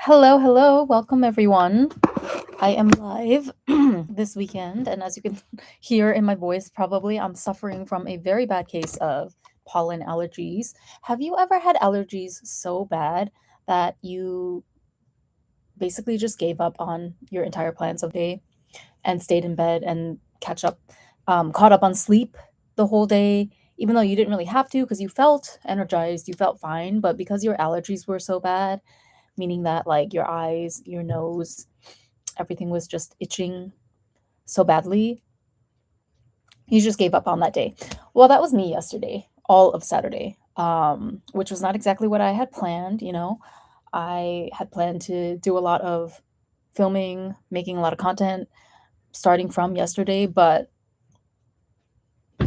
Hello, hello. Welcome, everyone. I am live this weekend, and as you can hear in my voice, probably I'm suffering from a very bad case of pollen allergies. Have you ever had allergies so bad that you basically just gave up on your entire plans of day and stayed in bed and caught up on sleep the whole day, even though you didn't really have to because you felt energized, you felt fine, but because your allergies were so bad, meaning that like your eyes, your nose, everything was just itching so badly, you just gave up on that day. Well, that was me yesterday, all of Saturday, which was not exactly what I had planned. I had planned to do a lot of filming, making a lot of content starting from yesterday, but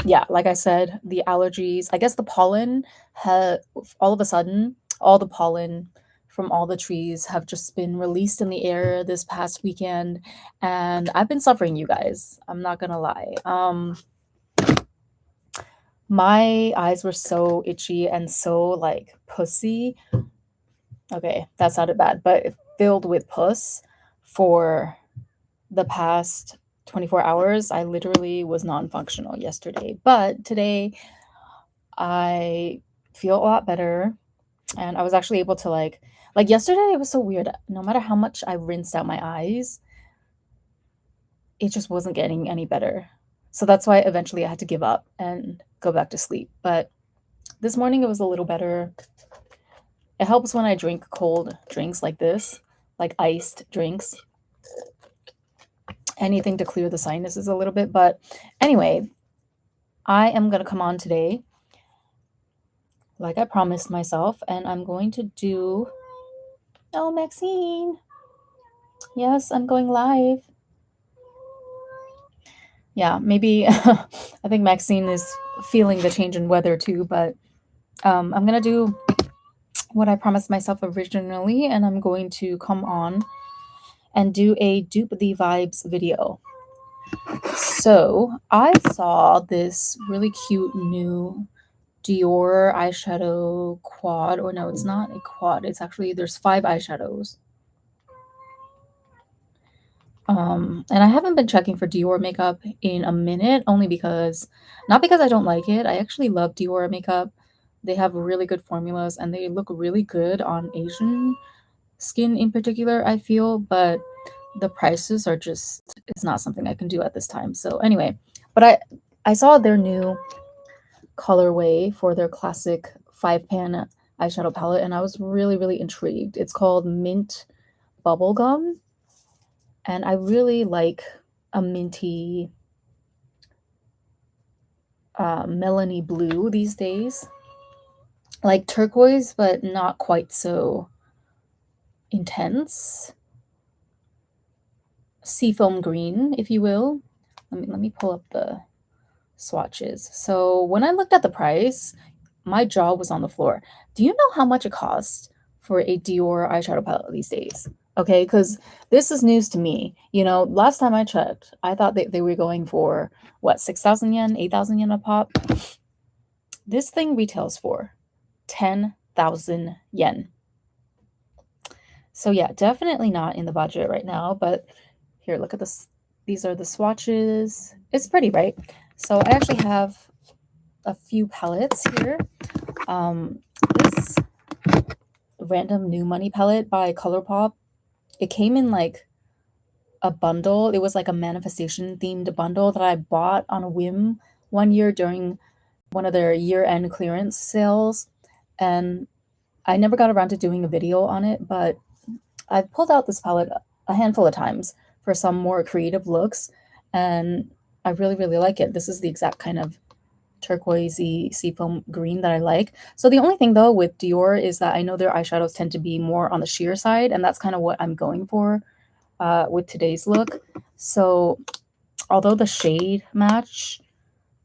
yeah, like I said, the allergies, I guess the pollen had all of a sudden, all the pollen from all the trees have just been released in the air this past weekend, and I've been suffering, you guys. I'm not gonna lie. My eyes were so itchy and so like pussy. Okay, that sounded bad, but filled with pus for the past 24 hours. I literally was non-functional yesterday, but today I feel a lot better, and I was actually able to like yesterday it was so weird. No matter how much I rinsed out my eyes, it just wasn't getting any better. So that's why eventually I had to give up and go back to sleep. But this morning it was a little better. It helps when I drink cold drinks like this, like iced drinks. Anything to clear the sinuses a little bit. But anyway, I am going to come on today like I promised myself, and I'm going to do. Oh, Maxine. Yes, I'm going live. Yeah, maybe I think Maxine is feeling the change in weather too, but I'm going to do what I promised myself originally, and I'm going to come on and do a Dupe the Vibes video. So I saw this really cute new Dior eyeshadow quad, or no, it's not a quad. It's actually, there's 5 eyeshadows. And I haven't been checking for Dior makeup in a minute, only because, not because I don't like it. I actually love Dior makeup. They have really good formulas and they look really good on Asian skin in particular, I feel, but the prices are just, it's not something I can do at this time. So anyway, but I saw their new colorway for their classic 5-pan eyeshadow palette, and I was really intrigued. It's called Mint Bubblegum, and I really like a minty melony blue these days, like turquoise but not quite so intense. Seafoam green, if you will. Let me pull up the swatches. So when I looked at the price, my jaw was on the floor. Do you know how much it costs for a Dior eyeshadow palette these days? Okay, because this is news to me. Last time I checked, I thought they were going for what, 6,000 yen, 8,000 yen a pop. This thing retails for 10,000 yen. So yeah, definitely not in the budget right now, but here, look at this. These are the swatches. It's pretty, right? So I actually have a few palettes here. This random new money palette by ColourPop, it came in like a bundle. It was like a manifestation themed bundle that I bought on a whim one year during one of their year-end clearance sales, and I never got around to doing a video on it, but I've pulled out this palette a handful of times for some more creative looks, and I really like it. This is the exact kind of turquoisey seafoam green that I like. So the only thing though with Dior is that I know their eyeshadows tend to be more on the sheer side, and that's kind of what I'm going for with today's look. So although the shade match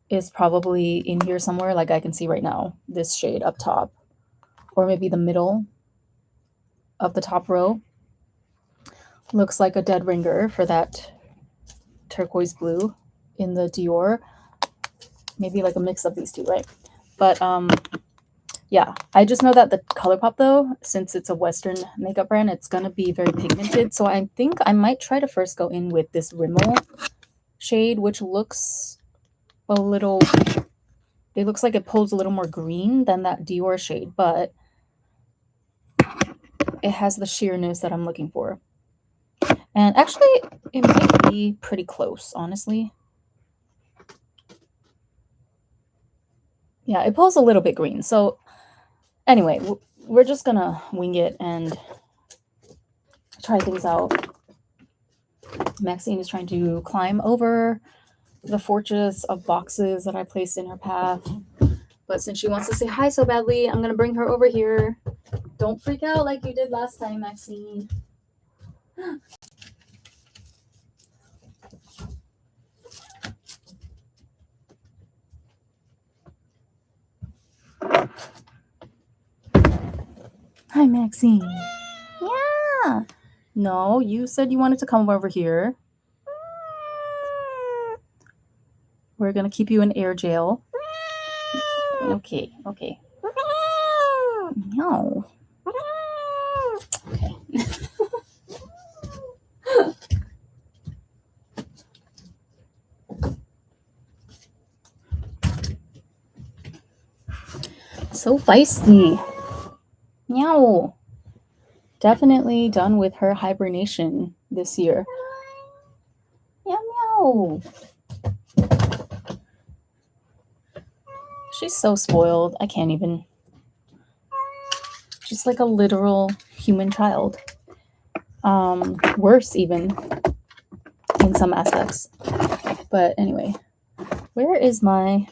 is probably in here somewhere, like I can see right now, this shade up top, or maybe the middle of the top row, looks like a dead ringer for that turquoise blue in the Dior. Maybe like a mix of these two, right? But Yeah, I just know that the ColourPop though, since it's a Western makeup brand, it's gonna be very pigmented. So I think I might try to first go in with this Rimmel shade, which looks a little, it looks like it pulls a little more green than that Dior shade, but it has the sheerness that I'm looking for. And actually, it might be pretty close, honestly. Yeah, it pulls a little bit green. So anyway, we're just gonna wing it and try things out. Maxine is trying to climb over the fortress of boxes that I placed in her path. But since she wants to say hi so badly, I'm gonna bring her over here. Don't freak out like you did last time, Maxine. Hi, Maxine. Yeah. No, you said you wanted to come over here. We're gonna keep you in air jail. Okay, okay. No. Okay. So feisty. Meow. Definitely done with her hibernation this year. Meow meow. She's so spoiled. I can't even. She's like a literal human child. Worse even in some aspects. But anyway, where is my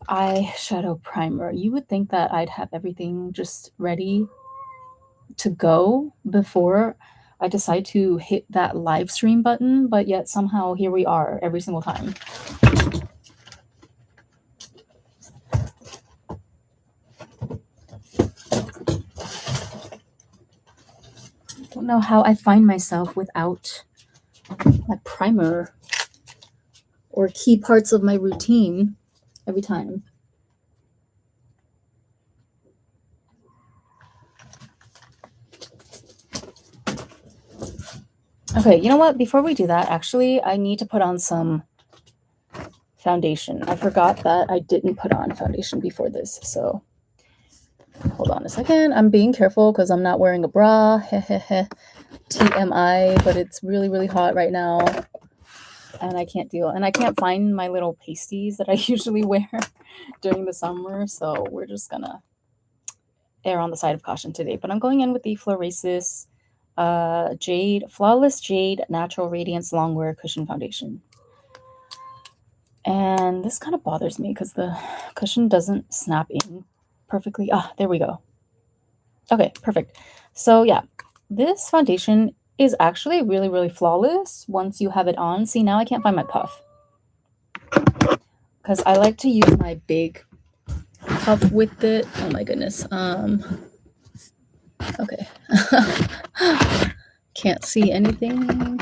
eyeshadow primer? You would think that I'd have everything just ready to go before I decide to hit that live stream button, but yet somehow here we are every single time. I don't know how I find myself without my primer or key parts of my routine every time. Okay, you know what? Before we do that, actually, I need to put on some foundation. I forgot that I didn't put on foundation before this, so hold on a second. I'm being careful because I'm not wearing a bra. TMI, but it's really, really hot right now. And I can't deal. And I can't find my little pasties that I usually wear during the summer. So we're just going to err on the side of caution today. But I'm going in with the Florasis Flawless Jade Natural Radiance Longwear Cushion Foundation. And this kind of bothers me because the cushion doesn't snap in perfectly. Ah, there we go. Okay, perfect. So yeah, this foundation is actually really, really flawless once you have it on. See, now I can't find my puff because I like to use my big puff with it. Oh my goodness. Okay. Can't see anything.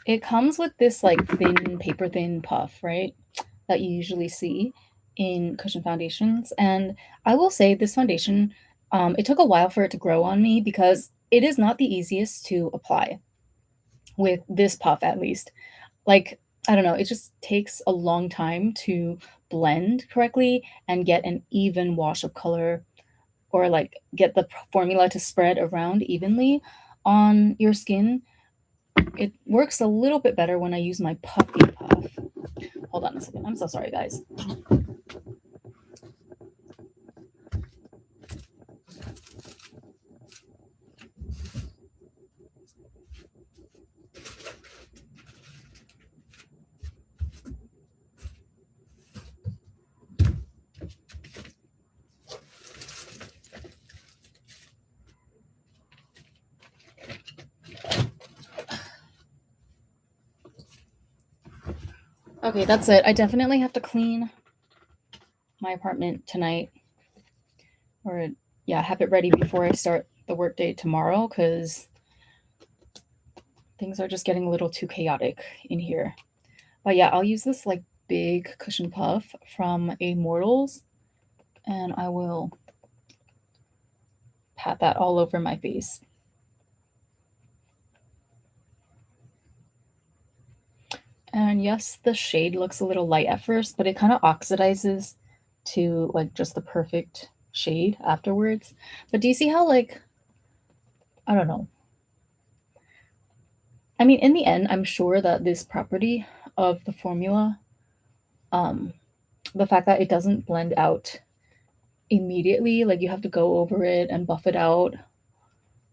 It comes with this like thin, paper thin puff, right? That you usually see in cushion foundations. And I will say this foundation, it took a while for it to grow on me because it is not the easiest to apply with this puff, at least. Like, I don't know, it just takes a long time to blend correctly and get an even wash of color or like get the formula to spread around evenly on your skin. It works a little bit better when I use my puffy puff. Hold on a second. I'm so sorry, guys. Okay, that's it. I definitely have to clean my apartment tonight. Or, yeah, have it ready before I start the workday tomorrow because Things are just getting a little too chaotic in here. But yeah, I'll use this like big cushion puff from Immortals, and I will pat that all over my face. And yes, the shade looks a little light at first, but it kind of oxidizes to like just the perfect shade afterwards. But do you see how, like, I don't know. I mean, in the end, I'm sure that this property of the formula, um, the fact that it doesn't blend out immediately, like you have to go over it and buff it out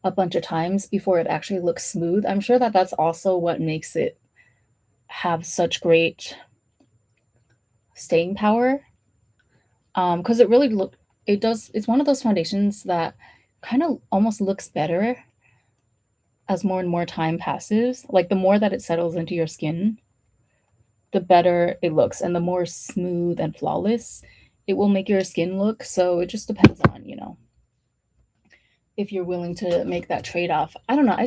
a bunch of times before it actually looks smooth. I'm sure that that's also what makes it have such great staying power. Because it really look it does. It's one of those foundations that kind of almost looks better as more and more time passes. Like the more that it settles into your skin, the better it looks, and the more smooth and flawless it will make your skin look. So it just depends on, if you're willing to make that trade off. I don't know.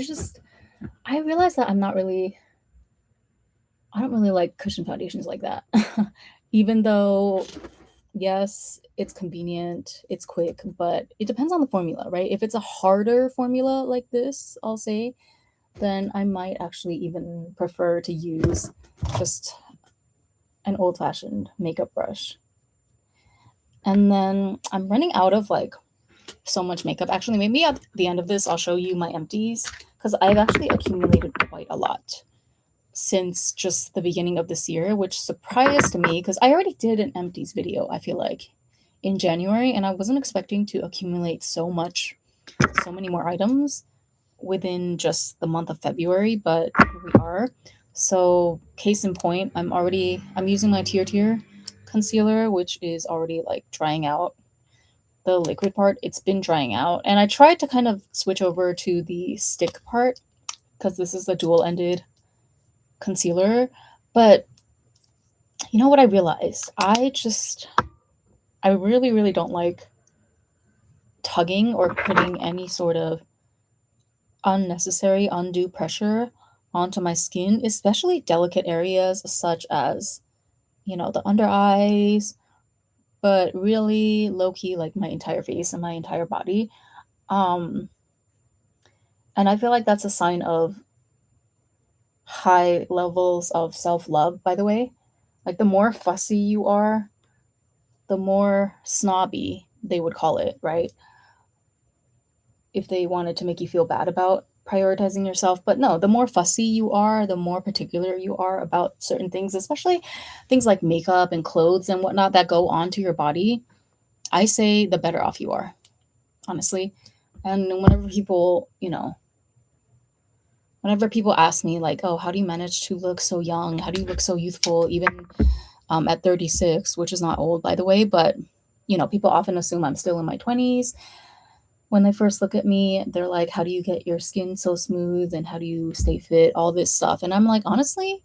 I realize that I don't really like cushion foundations like that. Even though, yes, it's convenient, it's quick, but it depends on the formula, right? If it's a harder formula like this, I'll say, then I might actually even prefer to use just an old fashioned makeup brush. And then I'm running out of like so much makeup. Actually, maybe at the end of this, I'll show you my empties because I've actually accumulated quite a lot since just the beginning of this year, which surprised me because I already did an empties video, I feel like, in January, and I wasn't expecting to accumulate so many more items within just the month of February, but here we are. So, case in point, I'm using my Tier concealer, which is already like drying out. The liquid part, it's been drying out, and I tried to kind of switch over to the stick part because this is the dual-ended concealer, but you know what I realized? I really, really don't like tugging or putting any sort of unnecessary, undue pressure onto my skin, especially delicate areas such as, the under eyes, but really low key, like my entire face and my entire body. Um, and I feel like that's a sign of high levels of self love, by the way. Like the more fussy you are, the more snobby they would call it, right? If they wanted to make you feel bad about prioritizing yourself. But no, the more fussy you are, the more particular you are about certain things, especially things like makeup and clothes and whatnot that go onto your body. I say the better off you are, honestly. And whenever people ask me, like, oh, how do you manage to look so young? How do you look so youthful, even at 36, which is not old, by the way, but people often assume I'm still in my 20s. When they first look at me, they're like, how do you get your skin so smooth and how do you stay fit? All this stuff. And I'm like, honestly,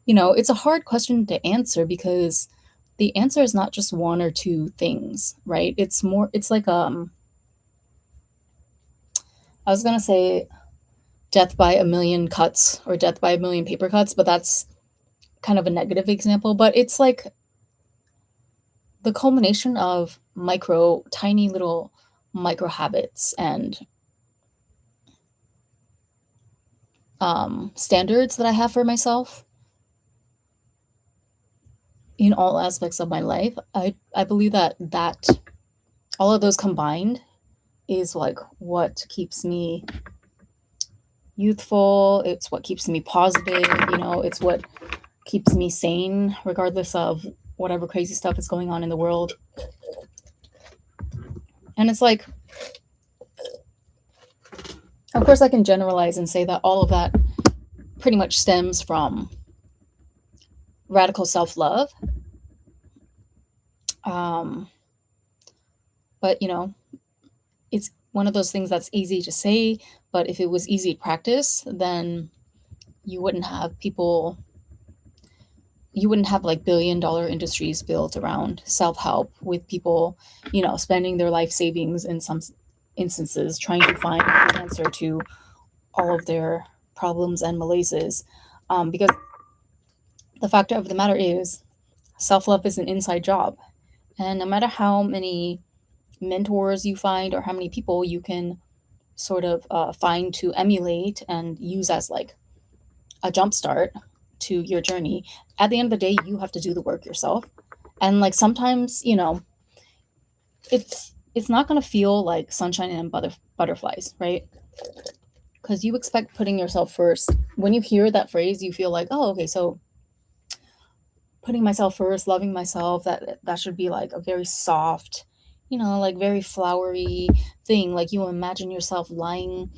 it's a hard question to answer because the answer is not just one or two things, right? It's like, I was going to say death by a million cuts or death by a million paper cuts, but that's kind of a negative example. But it's like the culmination of tiny little micro habits and standards that I have for myself in all aspects of my life. I believe that all of those combined is like what keeps me youthful. It's what keeps me positive. It's what keeps me sane, regardless of whatever crazy stuff is going on in the world. And it's like, of course, I can generalize and say that all of that pretty much stems from radical self love. But, it's one of those things that's easy to say, but if it was easy to practice, then you wouldn't have like billion-dollar industries built around self-help with people, spending their life savings in some instances trying to find the answer to all of their problems and malaises. Because the fact of the matter is, self love is an inside job. And no matter how many mentors you find or how many people you can sort of find to emulate and use as like a jump start to your journey, at the end of the day, you have to do the work yourself. And like sometimes, it's not going to feel like sunshine and butterflies, right? Because you expect putting yourself first. When you hear that phrase, you feel like, oh, okay, so putting myself first, loving myself, that should be like a very soft, like very flowery thing. Like you imagine yourself lying,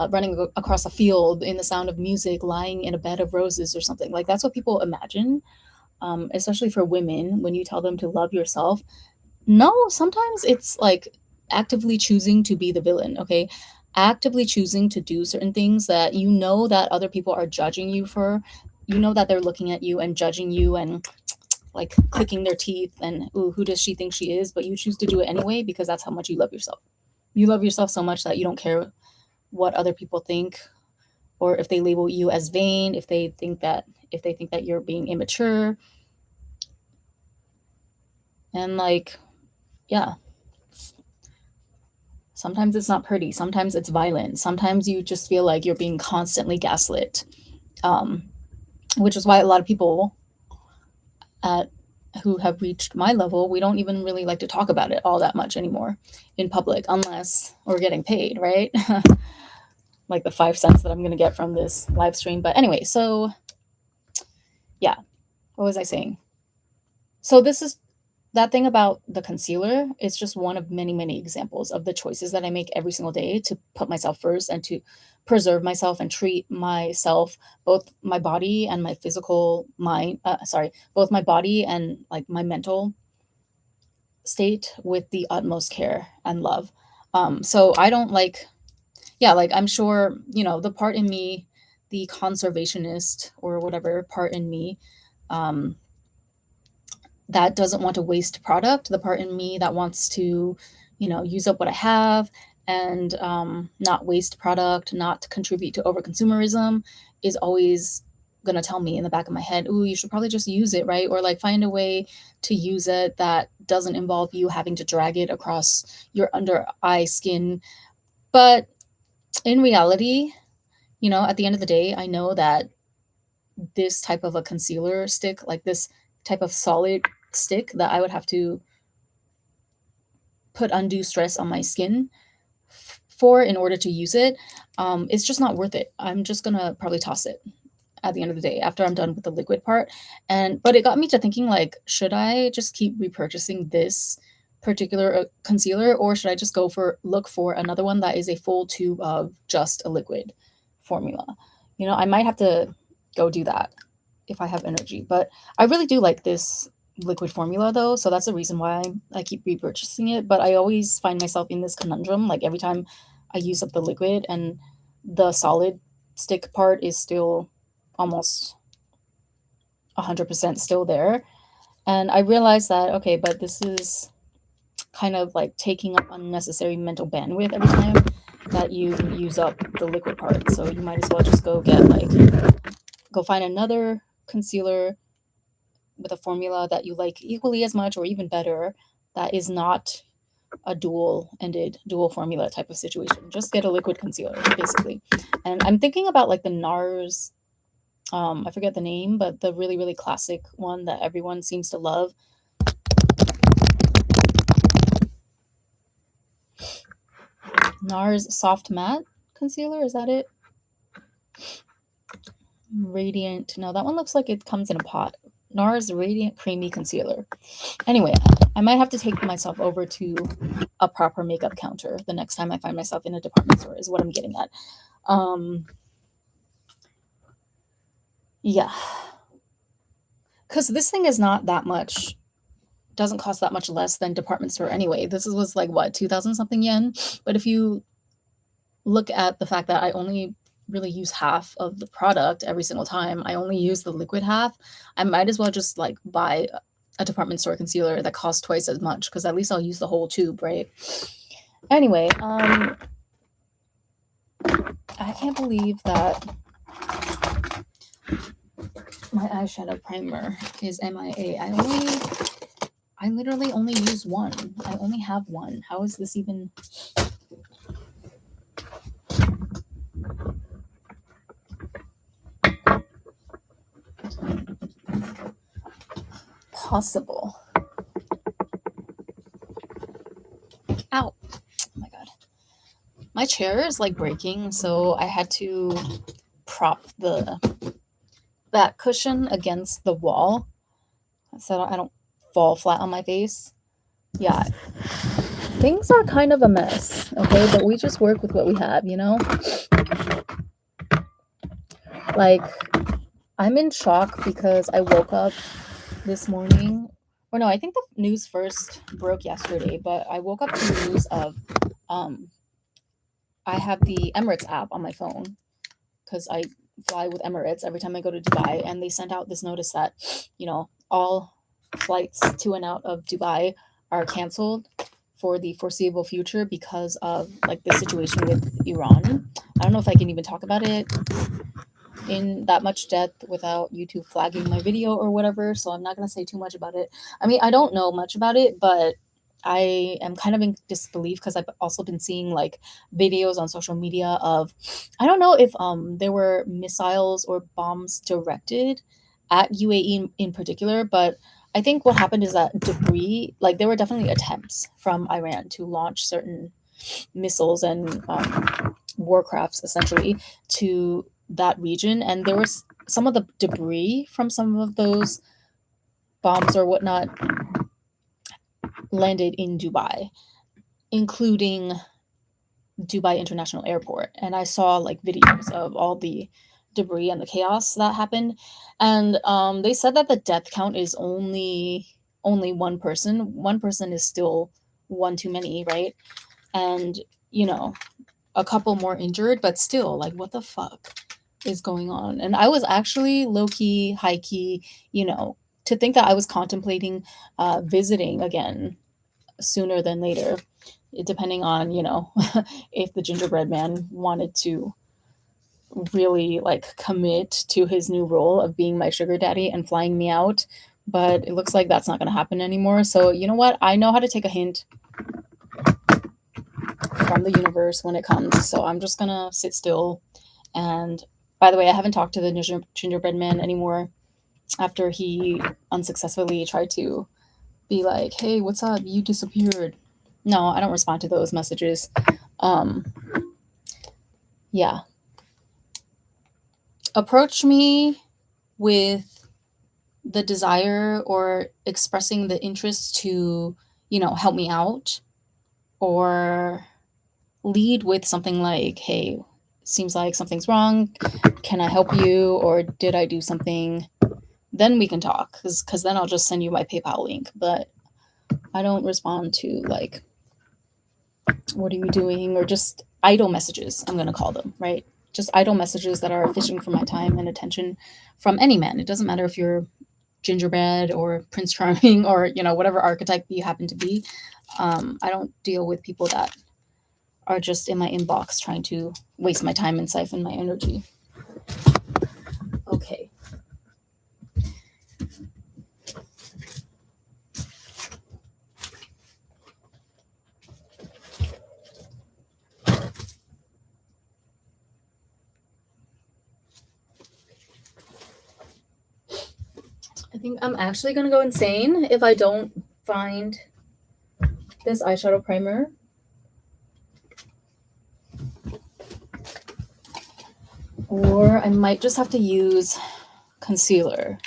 running across a field in the sound of music, lying in a bed of roses or something. Like that's what people imagine, especially for women when you tell them to love yourself. No, sometimes it's like actively choosing to be the villain, okay? Actively choosing to do certain things that you know that other people are judging you for. You know that they're looking at you and judging you and like clicking their teeth and, ooh, who does she think she is? But you choose to do it anyway because that's how much you love yourself. You love yourself so much that you don't care what other people think, or if they label you as vain, if they think that you're being immature. And like, yeah, sometimes it's not pretty, sometimes it's violent, sometimes you just feel like you're being constantly gaslit. um, which is why a lot of people at who have reached my level, we don't even really like to talk about it all that much anymore in public unless we're getting paid, right? Like the 5 cents that I'm going to get from this live stream. But anyway, so yeah, what was I saying? So this is that thing about the concealer. It's just one of many, many examples of the choices that I make every single day to put myself first and to preserve myself and treat myself, both my body and my physical mind, sorry, both my body and like my mental state with the utmost care and love. So I don't like, yeah, like I'm sure, the part in me, the conservationist or whatever part in me, um, that doesn't want to waste product, the part in me that wants to, use up what I have and not waste product, not contribute to overconsumerism, is always going to tell me in the back of my head, ooh, you should probably just use it, right? Or like find a way to use it that doesn't involve you having to drag it across your under eye skin. But in reality, at the end of the day, I know that this type of a concealer stick, like this type of solid stick that I would have to put undue stress on my skin for in order to use it, it's just not worth it. I'm just gonna probably toss it at the end of the day after I'm done with the liquid part. But it got me to thinking, like, should I just keep repurchasing this particular concealer, or should I just look for another one that is a full tube of just a liquid formula? I might have to go do that if I have energy. But I really do like this liquid formula though, so that's the reason why I keep repurchasing it. But I always find myself in this conundrum, like every time I use up the liquid and the solid stick part is still almost 100% still there. And I realized that, okay, but this is kind of like taking up unnecessary mental bandwidth every time that you use up the liquid part. So you might as well just go find another concealer with a formula that you like equally as much or even better, that is not a dual formula type of situation. Just get a liquid concealer, basically. And I'm thinking about like the NARS, I forget the name, but the really, really classic one that everyone seems to love. NARS Soft Matte Concealer, is that it? Radiant, no, that one looks like it comes in a pot. NARS Radiant Creamy Concealer. Anyway, I might have to take myself over to a proper makeup counter the next time I find myself in a department store, is what I'm getting at. Yeah. Because this thing is not that much, doesn't cost that much less than department store anyway. This was like, what, 2,000 something yen? But if you look at the fact that I only really use half of the product every single time, I only use the liquid half, I might as well just like buy a department store concealer that costs twice as much, because at least I'll use the whole tube, right? Anyway, I can't believe that My eyeshadow primer is MIA. I literally only use one. I only have one. How is this even possible? Ow. Oh my god. My chair is like breaking, so I had to prop that cushion against the wall so I don't fall flat on my face. Yeah. Things are kind of a mess, okay? But we just work with what we have, you know? Like, I'm in shock because I woke up this morning. Or no, I think the news first broke yesterday, but I woke up to the news of I have the Emirates app on my phone because I fly with Emirates every time I go to Dubai, and they sent out this notice that, all flights to and out of Dubai are canceled for the foreseeable future because of like the situation with Iran. I don't know if I can even talk about it in that much depth without YouTube flagging my video or whatever, so I'm not going to say too much about it. I mean, I don't know much about it, but I am kind of in disbelief because I've also been seeing like videos on social media of, I don't know if there were missiles or bombs directed at UAE in particular, but I think what happened is that debris, like there were definitely attempts from Iran to launch certain missiles and warcrafts essentially to that region, and there was some of the debris from some of those bombs or whatnot landed in Dubai, including Dubai International Airport. And I saw like videos of all the debris and the chaos that happened. And they said that the death count is only one person. One person is still one too many, right? And a couple more injured, but still, like, what the fuck is going on? And I was actually low key, high key, to think that I was contemplating visiting again sooner than later, depending on, if the gingerbread man wanted to really like commit to his new role of being my sugar daddy and flying me out. But it looks like that's not going to happen anymore. So, you know what? I know how to take a hint from the universe when it comes. So I'm just going to sit still. And by the way, I haven't talked to the gingerbread man anymore after he unsuccessfully tried to be like, hey, what's up? You disappeared. No, I don't respond to those messages. Yeah. Approach me with the desire or expressing the interest to, help me out, or lead with something like, hey, seems like something's wrong. Can I help you? Or did I do something? Then we can talk, because then I'll just send you my PayPal link. But I don't respond to like, what are you doing? Or just idle messages, I'm going to call them, right? Just idle messages that are fishing for my time and attention from any man. It doesn't matter if you're gingerbread or Prince Charming or, whatever archetype you happen to be. I don't deal with people that are just in my inbox trying to waste my time and siphon my energy. Okay. I think I'm actually going to go insane if I don't find this eyeshadow primer. Or I might just have to use concealer.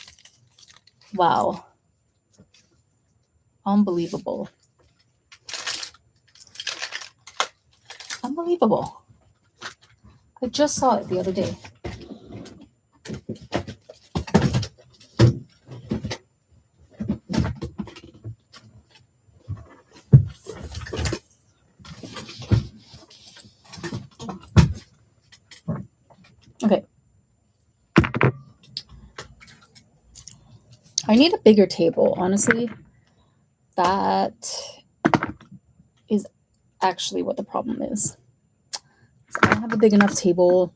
Wow. Unbelievable. Unbelievable. I just saw it the other day. Okay. I need a bigger table, honestly. That is actually what the problem is. So I don't have a big enough table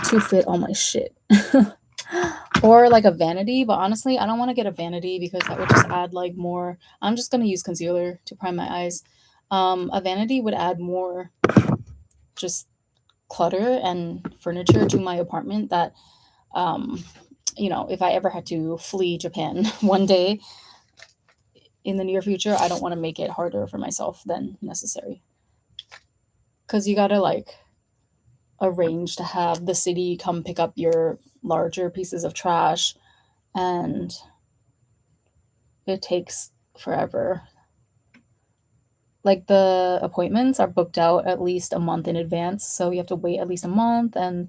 to to fit all my shit. Or like a vanity, but honestly, I don't want to get a vanity because that would just add like more. I'm just gonna use concealer to prime my eyes. A vanity would add more just clutter and furniture to my apartment that um if I ever had to flee Japan one day in the near future, I don't want to make it harder for myself than necessary. Because you gotta like arrange to have the city come pick up your larger pieces of trash, and it takes forever. Like the appointments are booked out at least a month in advance, so you have to wait at least a month. And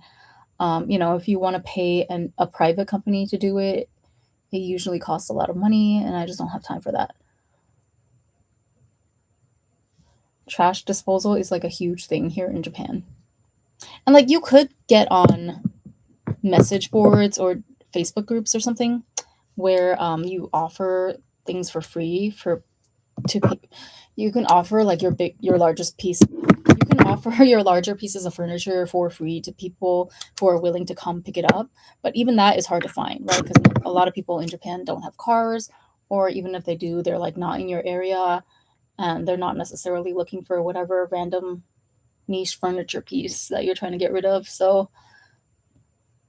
if you want to pay a private company to do it, it usually costs a lot of money, and I just don't have time for that. Trash disposal is like a huge thing here in Japan. And like you could get on message boards or Facebook groups or something where you offer things for free to you can offer like your largest piece you can offer your larger pieces of furniture for free to people who are willing to come pick it up. But even that is hard to find, right? Because a lot of people in Japan don't have cars, or even if they do, they're like not in your area, and they're not necessarily looking for whatever random niche furniture piece that you're trying to get rid of. So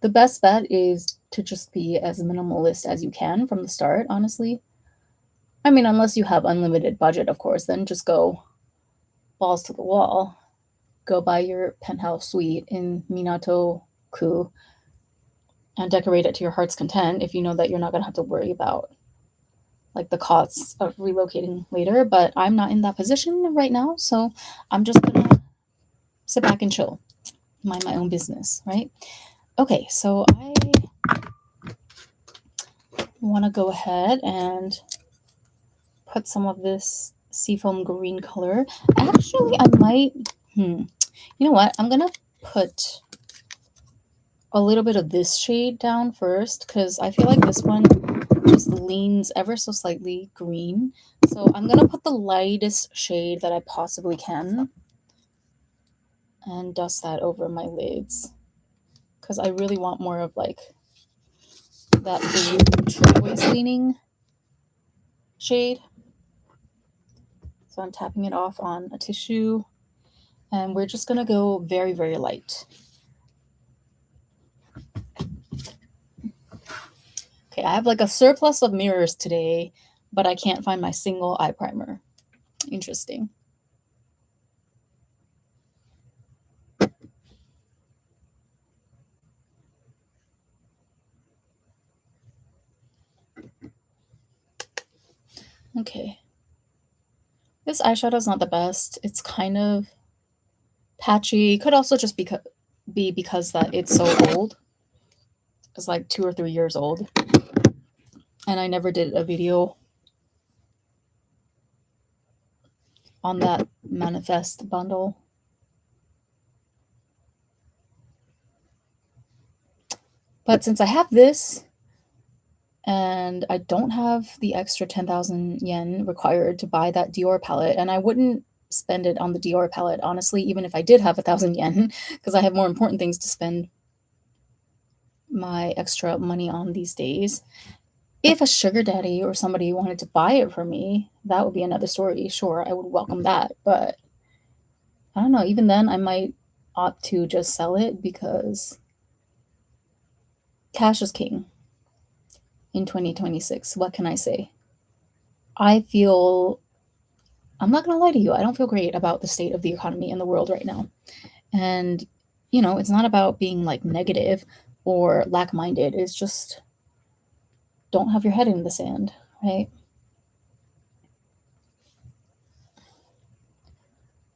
the best bet is to just be as minimalist as you can from the start, honestly. I mean, unless you have unlimited budget, of course, then just go balls to the wall. Go buy your penthouse suite in Minato-ku and decorate it to your heart's content if you know that you're not going to have to worry about like the costs of relocating later. But I'm not in that position right now, so I'm just going to sit back and chill, mind my own business, right? Okay, so I want to go ahead and put some of this seafoam green color. Actually, I might, you know what? I'm going to put a little bit of this shade down first because I feel like this one just leans ever so slightly green. So I'm going to put the lightest shade that I possibly can and dust that over my lids because I really want more of like that blue turquoise leaning shade. So I'm tapping it off on a tissue, and we're just going to go very, very light. Okay, I have like a surplus of mirrors today, but I can't find my single eye primer. Interesting. Okay. This eyeshadow is not the best. It's kind of patchy. Could also just be because that it's so old. It's like 2 or 3 years old. And I never did a video on that Manifest bundle. But since I have this, and I don't have the extra 10,000 yen required to buy that Dior palette, and I wouldn't spend it on the Dior palette, honestly, even if I did have 1,000 yen, because I have more important things to spend my extra money on these days. If a sugar daddy or somebody wanted to buy it for me, that would be another story. Sure, I would welcome that, but I don't know. Even then, I might opt to just sell it because cash is king in 2026. What can I say? I'm not going to lie to you, I don't feel great about the state of the economy in the world right now. And, it's not about being like negative or lack minded. It's just don't have your head in the sand, right?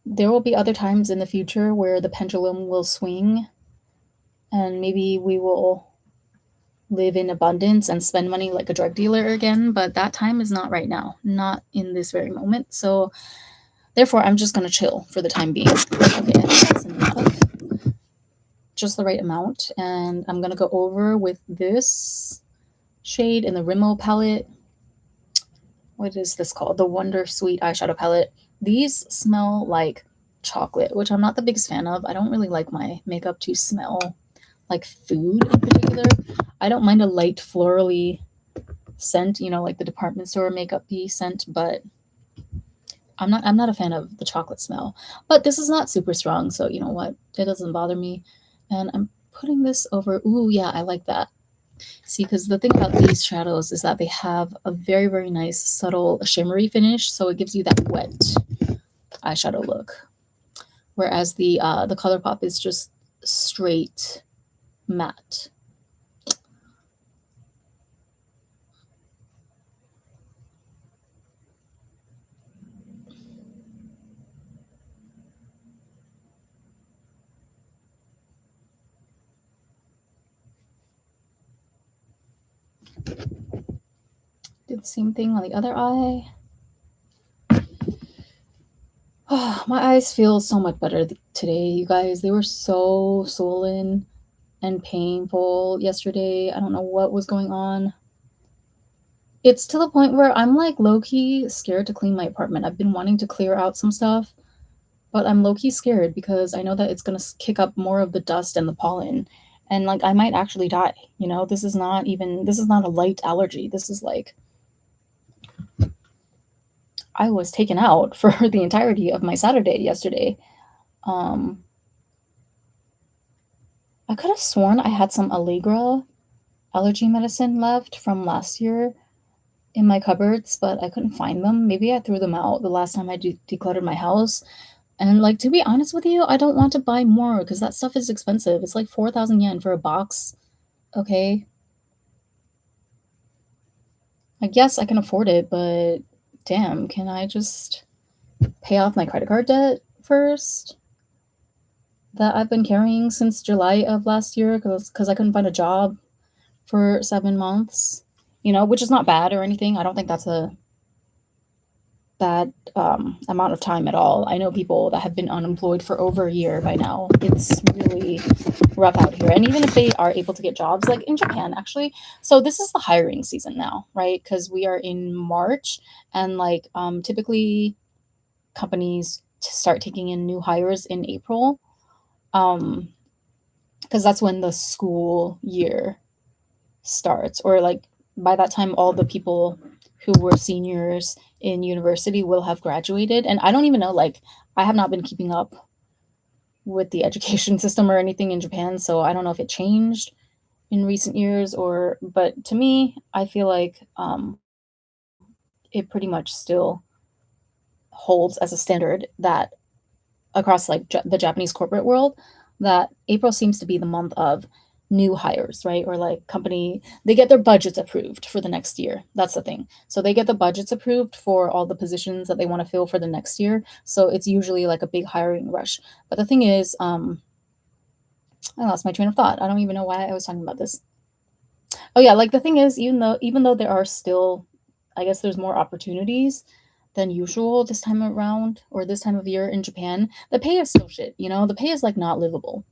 There will be other times in the future where the pendulum will swing and maybe we will live in abundance and spend money like a drug dealer again, but that time is not right now, not in this very moment. So therefore, I'm just going to chill for the time being. Okay, I think that's enough. Just the right amount. And I'm going to go over with this shade in the Rimmel palette. What is this called? The Wonder Sweet eyeshadow palette. These smell like chocolate, which I'm not the biggest fan of. I don't really like my makeup to smell like food in particular. I don't mind a light florally scent, like the department store makeup scent, but I'm not a fan of the chocolate smell. But this is not super strong, so you know what? It doesn't bother me. And I'm putting this over. Ooh, yeah, I like that. See, because the thing about these shadows is that they have a very, very nice, subtle, shimmery finish, so it gives you that wet eyeshadow look. Whereas the ColourPop is just straight matte. Do the same thing on the other eye. My eyes feel so much better today, you guys. They were so swollen and painful yesterday. I don't know what was going on. It's to the point where I'm like low key scared to clean my apartment. I've been wanting to clear out some stuff, but I'm low key scared because I know that it's gonna kick up more of the dust and the pollen, and like I might actually die. This is not a light allergy. This is like I was taken out for the entirety of my Saturday yesterday. Um, I could have sworn I had some Allegra allergy medicine left from last year in my cupboards, but I couldn't find them. Maybe I threw them out the last time I decluttered my house. And like to be honest with you, I don't want to buy more because that stuff is expensive. It's like 4,000 yen for a box. Okay. I guess I can afford it, but damn, can I just pay off my credit card debt first that I've been carrying since July of last year because I couldn't find a job for 7 months, which is not bad or anything. I don't think that's a bad amount of time at all. I know people that have been unemployed for over a year by now. It's really rough out here. And even if they are able to get jobs, like in Japan, actually, so this is the hiring season now, right? Because we are in March, and like typically companies start taking in new hires in April, because that's when the school year starts, or like by that time all the people who were seniors in university will have graduated. And I don't even know, like I have not been keeping up with the education system or anything in Japan, so I don't know if it changed in recent years, or but to me I feel like it pretty much still holds as a standard that across like the Japanese corporate world, that April seems to be the month of new hires, right? Or like company, they get their budgets approved for the next year. That's the thing. So they get the budgets approved for all the positions that they want to fill for the next year. So it's usually like a big hiring rush. But the thing is, I lost my train of thought. I don't even know why I was talking about this. Oh yeah, like the thing is, even though there are still, I guess there's more opportunities than usual this time around or this time of year in Japan, the pay is still shit. The pay is like not livable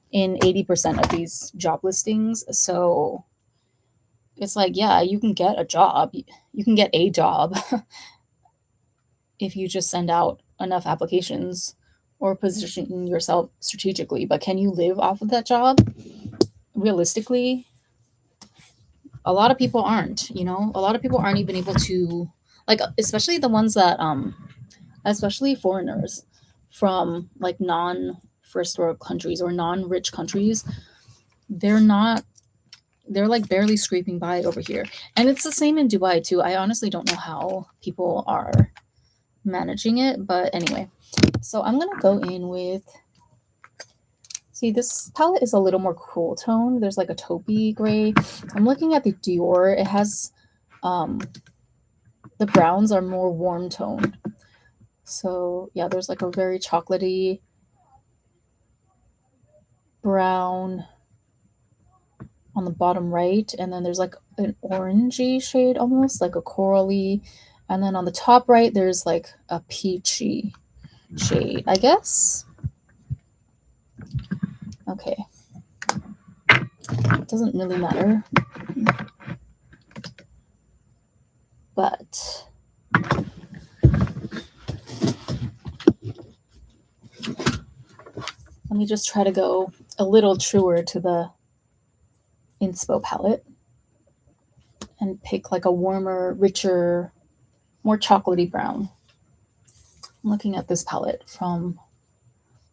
in 80% of these job listings. So it's like, yeah, you can get a job. You can get a job if you just send out enough applications or position yourself strategically. But can you live off of that job? Realistically, a lot of people aren't, a lot of people aren't even able to, like, especially the ones that especially foreigners from like non first world countries or non rich countries. they're not they're like barely scraping by over here. And it's the same in Dubai too. I honestly don't know how people are managing it, but anyway. So I'm gonna go in with, see, this palette is a little more cool tone. There's like a taupey gray. I'm looking at the Dior. It has the browns are more warm toned. So yeah, there's like a very chocolatey brown on the bottom right, and then there's like an orangey shade, almost like a corally, and then on the top right there's like a peachy shade, I guess. Okay, it doesn't really matter, but let me just try to go a little truer to the inspo palette and pick like a warmer, richer, more chocolatey brown. I'm looking at this palette from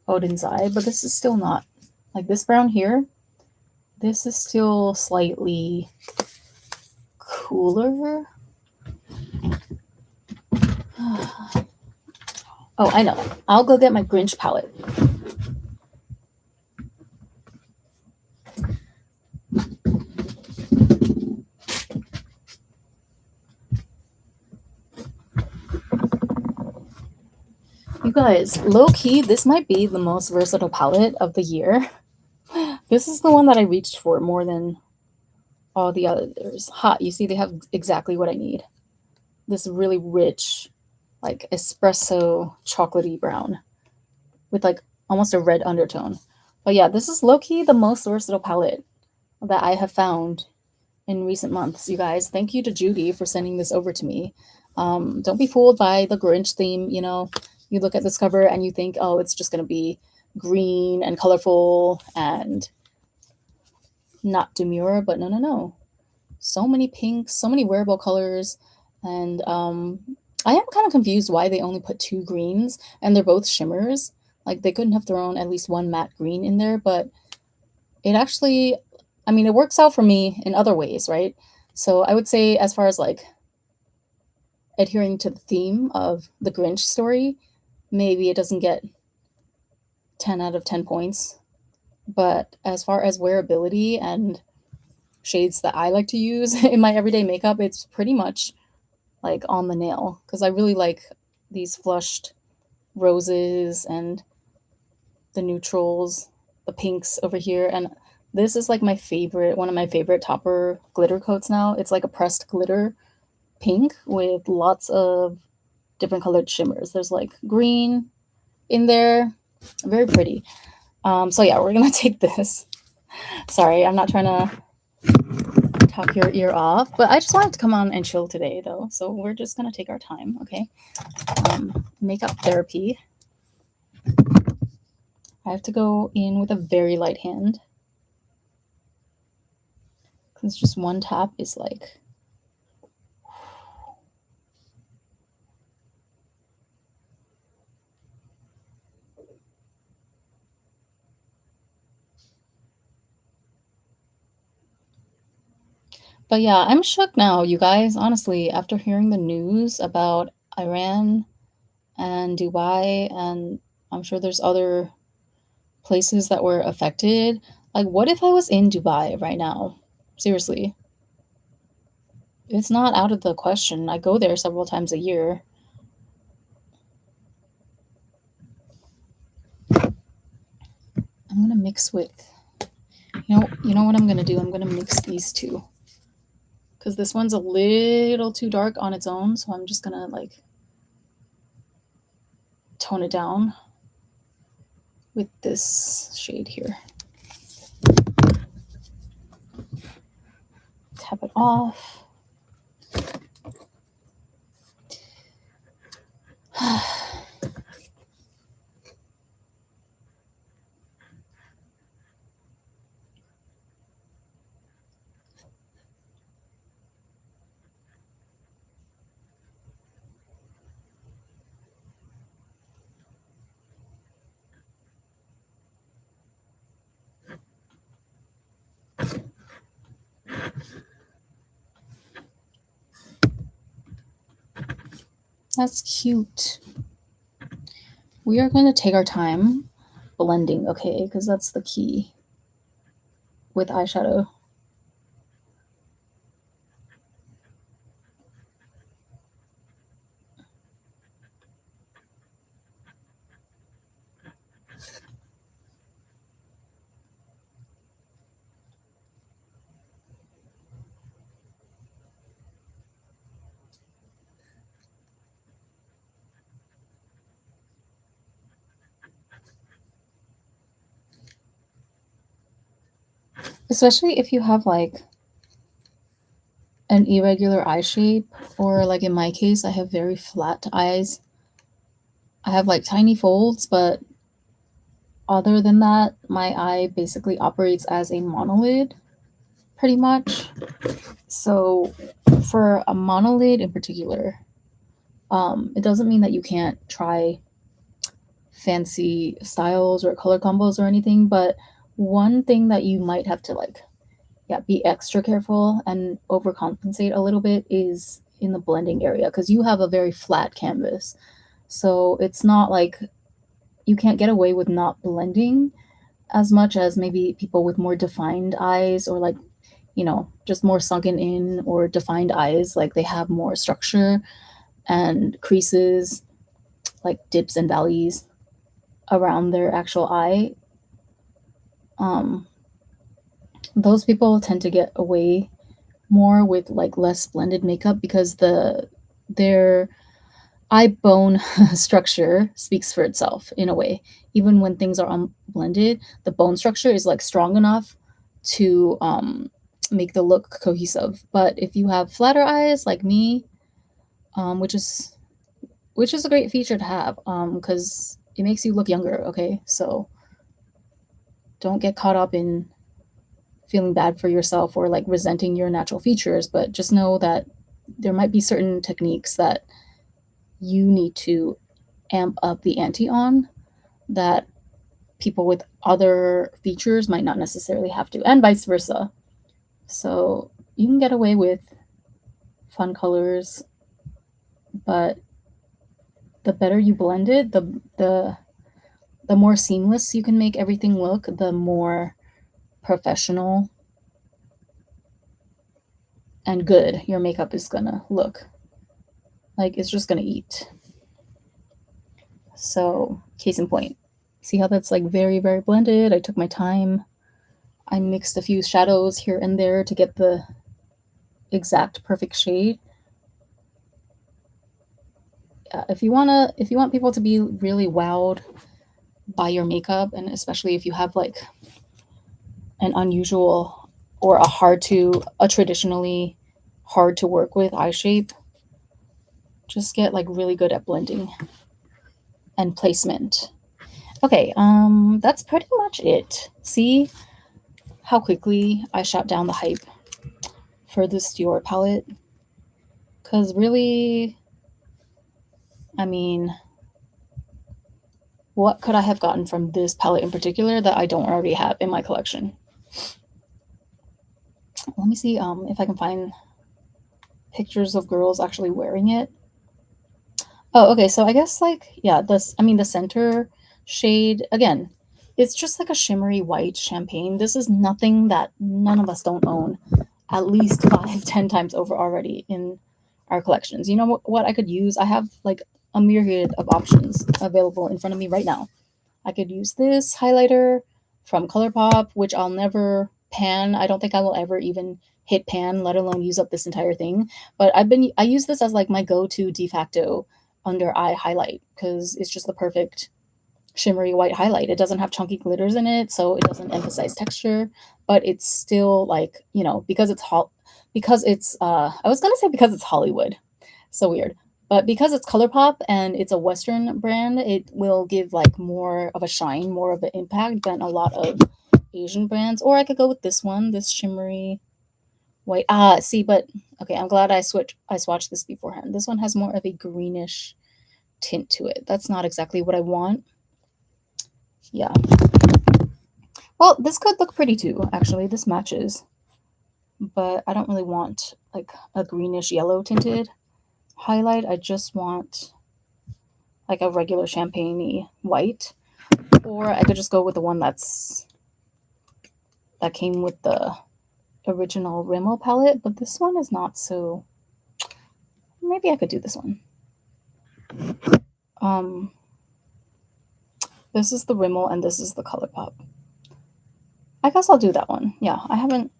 Odin's Eye, but this is still not like this brown here. This is still slightly cooler. Oh, I know. I'll go get my Grinch palette. You guys, low key, this might be the most versatile palette of the year. This is the one that I reached for more than all the others. Hot, you see, they have exactly what I need. This really rich, like espresso chocolatey brown with like almost a red undertone. But yeah, this is low key the most versatile palette that I have found in recent months, you guys. Thank you to Judy for sending this over to me. Don't be fooled by the Grinch theme. You know, you look at this cover and you think, oh, it's just going to be green and colorful and not demure, but no, no, no. So many pinks, so many wearable colors. And I am kind of confused why they only put two greens and they're both shimmers. Like they couldn't have thrown at least one matte green in there, but it actually, I mean, it works out for me in other ways, right? So I would say, as far as like adhering to the theme of the Grinch story, maybe it doesn't get 10 out of 10 points. But as far as wearability and shades that I like to use in my everyday makeup, it's pretty much like on the nail because I really like these flushed roses and the neutrals, the pinks over here. And this is like my favorite, one of my favorite topper glitter coats now. It's like a pressed glitter pink with lots of different colored shimmers. There's like green in there, very pretty. So yeah, we're gonna take this. Sorry, I'm not trying to talk your ear off, but I just wanted to come on and chill today though. So we're just gonna take our time, okay? Makeup therapy. I have to go in with a very light hand because just one tap is like, but yeah, I'm shook now, you guys. Honestly, after hearing the news about Iran and Dubai, and I'm sure there's other places that were affected. Like, what if I was in Dubai right now? Seriously, it's not out of the question. I go there several times a year. I'm gonna mix with, you know what I'm gonna do? I'm gonna mix these two because this one's a little too dark on its own. So I'm just gonna like tone it down with this shade here. Tap it off. That's cute. We are going to take our time blending, okay? Because that's the key with eyeshadow. Especially if you have like an irregular eye shape, or like in my case, I have very flat eyes. I have like tiny folds, but other than that, my eye basically operates as a monolid. pretty much. So for a monolid in particular, it doesn't mean that you can't try fancy styles or color combos or anything, but one thing that you might have to like, yeah, be extra careful and overcompensate a little bit is in the blending area because you have a very flat canvas. So it's not like you can't get away with not blending as much as maybe people with more defined eyes or like, just more sunken in or defined eyes, like they have more structure and creases, like dips and valleys around their actual eye. Um, those people tend to get away more with like less blended makeup because their eye bone structure speaks for itself in a way. Even when things are unblended, the bone structure is like strong enough to make the look cohesive. But if you have flatter eyes like me, which is a great feature to have, because it makes you look younger. Okay, so don't get caught up in feeling bad for yourself or like resenting your natural features, but just know that there might be certain techniques that you need to amp up the ante on that people with other features might not necessarily have to, and vice versa. So you can get away with fun colors, but the better you blend it, the more seamless you can make everything look, the more professional and good your makeup is gonna look. Like it's just gonna eat. So, case in point, see how that's like very, very blended? I took my time. I mixed a few shadows here and there to get the exact perfect shade. If you want people to be really wowed by your makeup, and especially if you have like an unusual or a traditionally hard to work with eye shape, just get like really good at blending and placement. Okay, that's pretty much it. See how quickly I shot down the hype for this Dior palette? Because really, I mean, what could I have gotten from this palette in particular that I don't already have in my collection? Let me see if I can find pictures of girls actually wearing it. Oh, okay. So I guess like yeah, the center shade again, it's just like a shimmery white champagne. This is nothing that none of us don't own at least 5, 10 times over already in our collections. You know what I could use? I have like a myriad of options available in front of me right now. I could use this highlighter from ColourPop, which I'll never pan. I don't think I will ever even hit pan, let alone use up this entire thing. But I use this as like my go-to de facto under eye highlight because it's just the perfect shimmery white highlight. It doesn't have chunky glitters in it, so it doesn't emphasize texture, but it's still like, because it's I was gonna say because it's Hollywood. So weird. But because it's ColourPop and it's a Western brand, it will give like more of a shine, more of an impact than a lot of Asian brands. Or I could go with this one, this shimmery white. See, but okay, I'm glad I swatched this beforehand. This one has more of a greenish tint to it. That's not exactly what I want. Yeah. Well, this could look pretty too, actually. This matches. But I don't really want like a greenish yellow tinted highlight. I just want like a regular champagne white. Or I could just go with the one that came with the original Rimmel palette, but this one is not so. Maybe I could do this one. Um, this is the Rimmel and this is the ColourPop. I guess I'll do that one. Yeah, I haven't.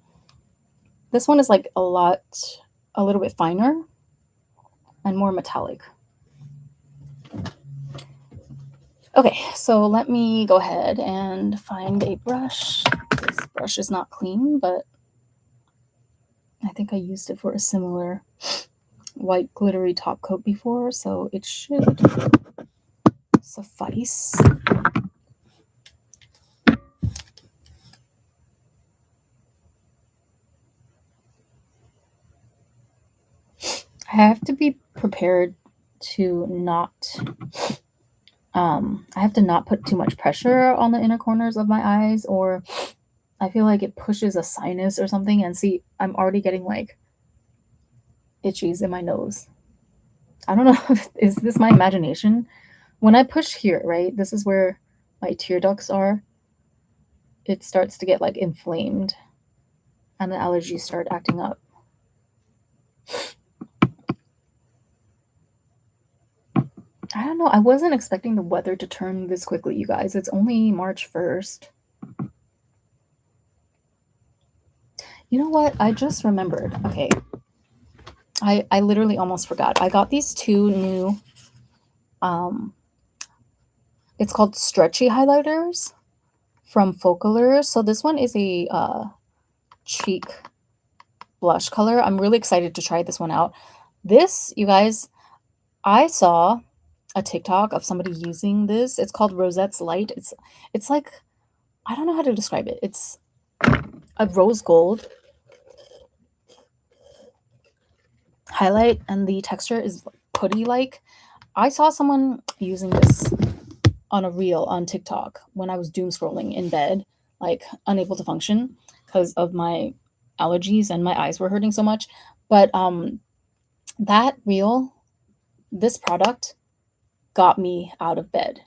This one is like a little bit finer and more metallic. Okay, so let me go ahead and find a brush. This brush is not clean, but I think I used it for a similar white glittery top coat before, so it should suffice. I have to be prepared to not I have to not put too much pressure on the inner corners of my eyes, or I feel like it pushes a sinus or something. And see, I'm already getting like itchies in my nose. I don't know, is this my imagination? When I push here, right, this is where my tear ducts are, it starts to get like inflamed and the allergies start acting up. I don't know. I wasn't expecting the weather to turn this quickly, you guys. It's only March 1st. You know what? I just remembered. Okay. I literally almost forgot. I got these two new um it's called stretchy highlighters from Focolor. So this one is a cheek blush color. I'm really excited to try this one out. This, you guys, I saw a TikTok of somebody using this. It's called Rosette's Light. It's like, I don't know how to describe it. It's a rose gold highlight and the texture is putty like. I saw someone using this on a reel on TikTok when I was doom scrolling in bed, like unable to function because of my allergies and my eyes were hurting so much. But that reel, this product got me out of bed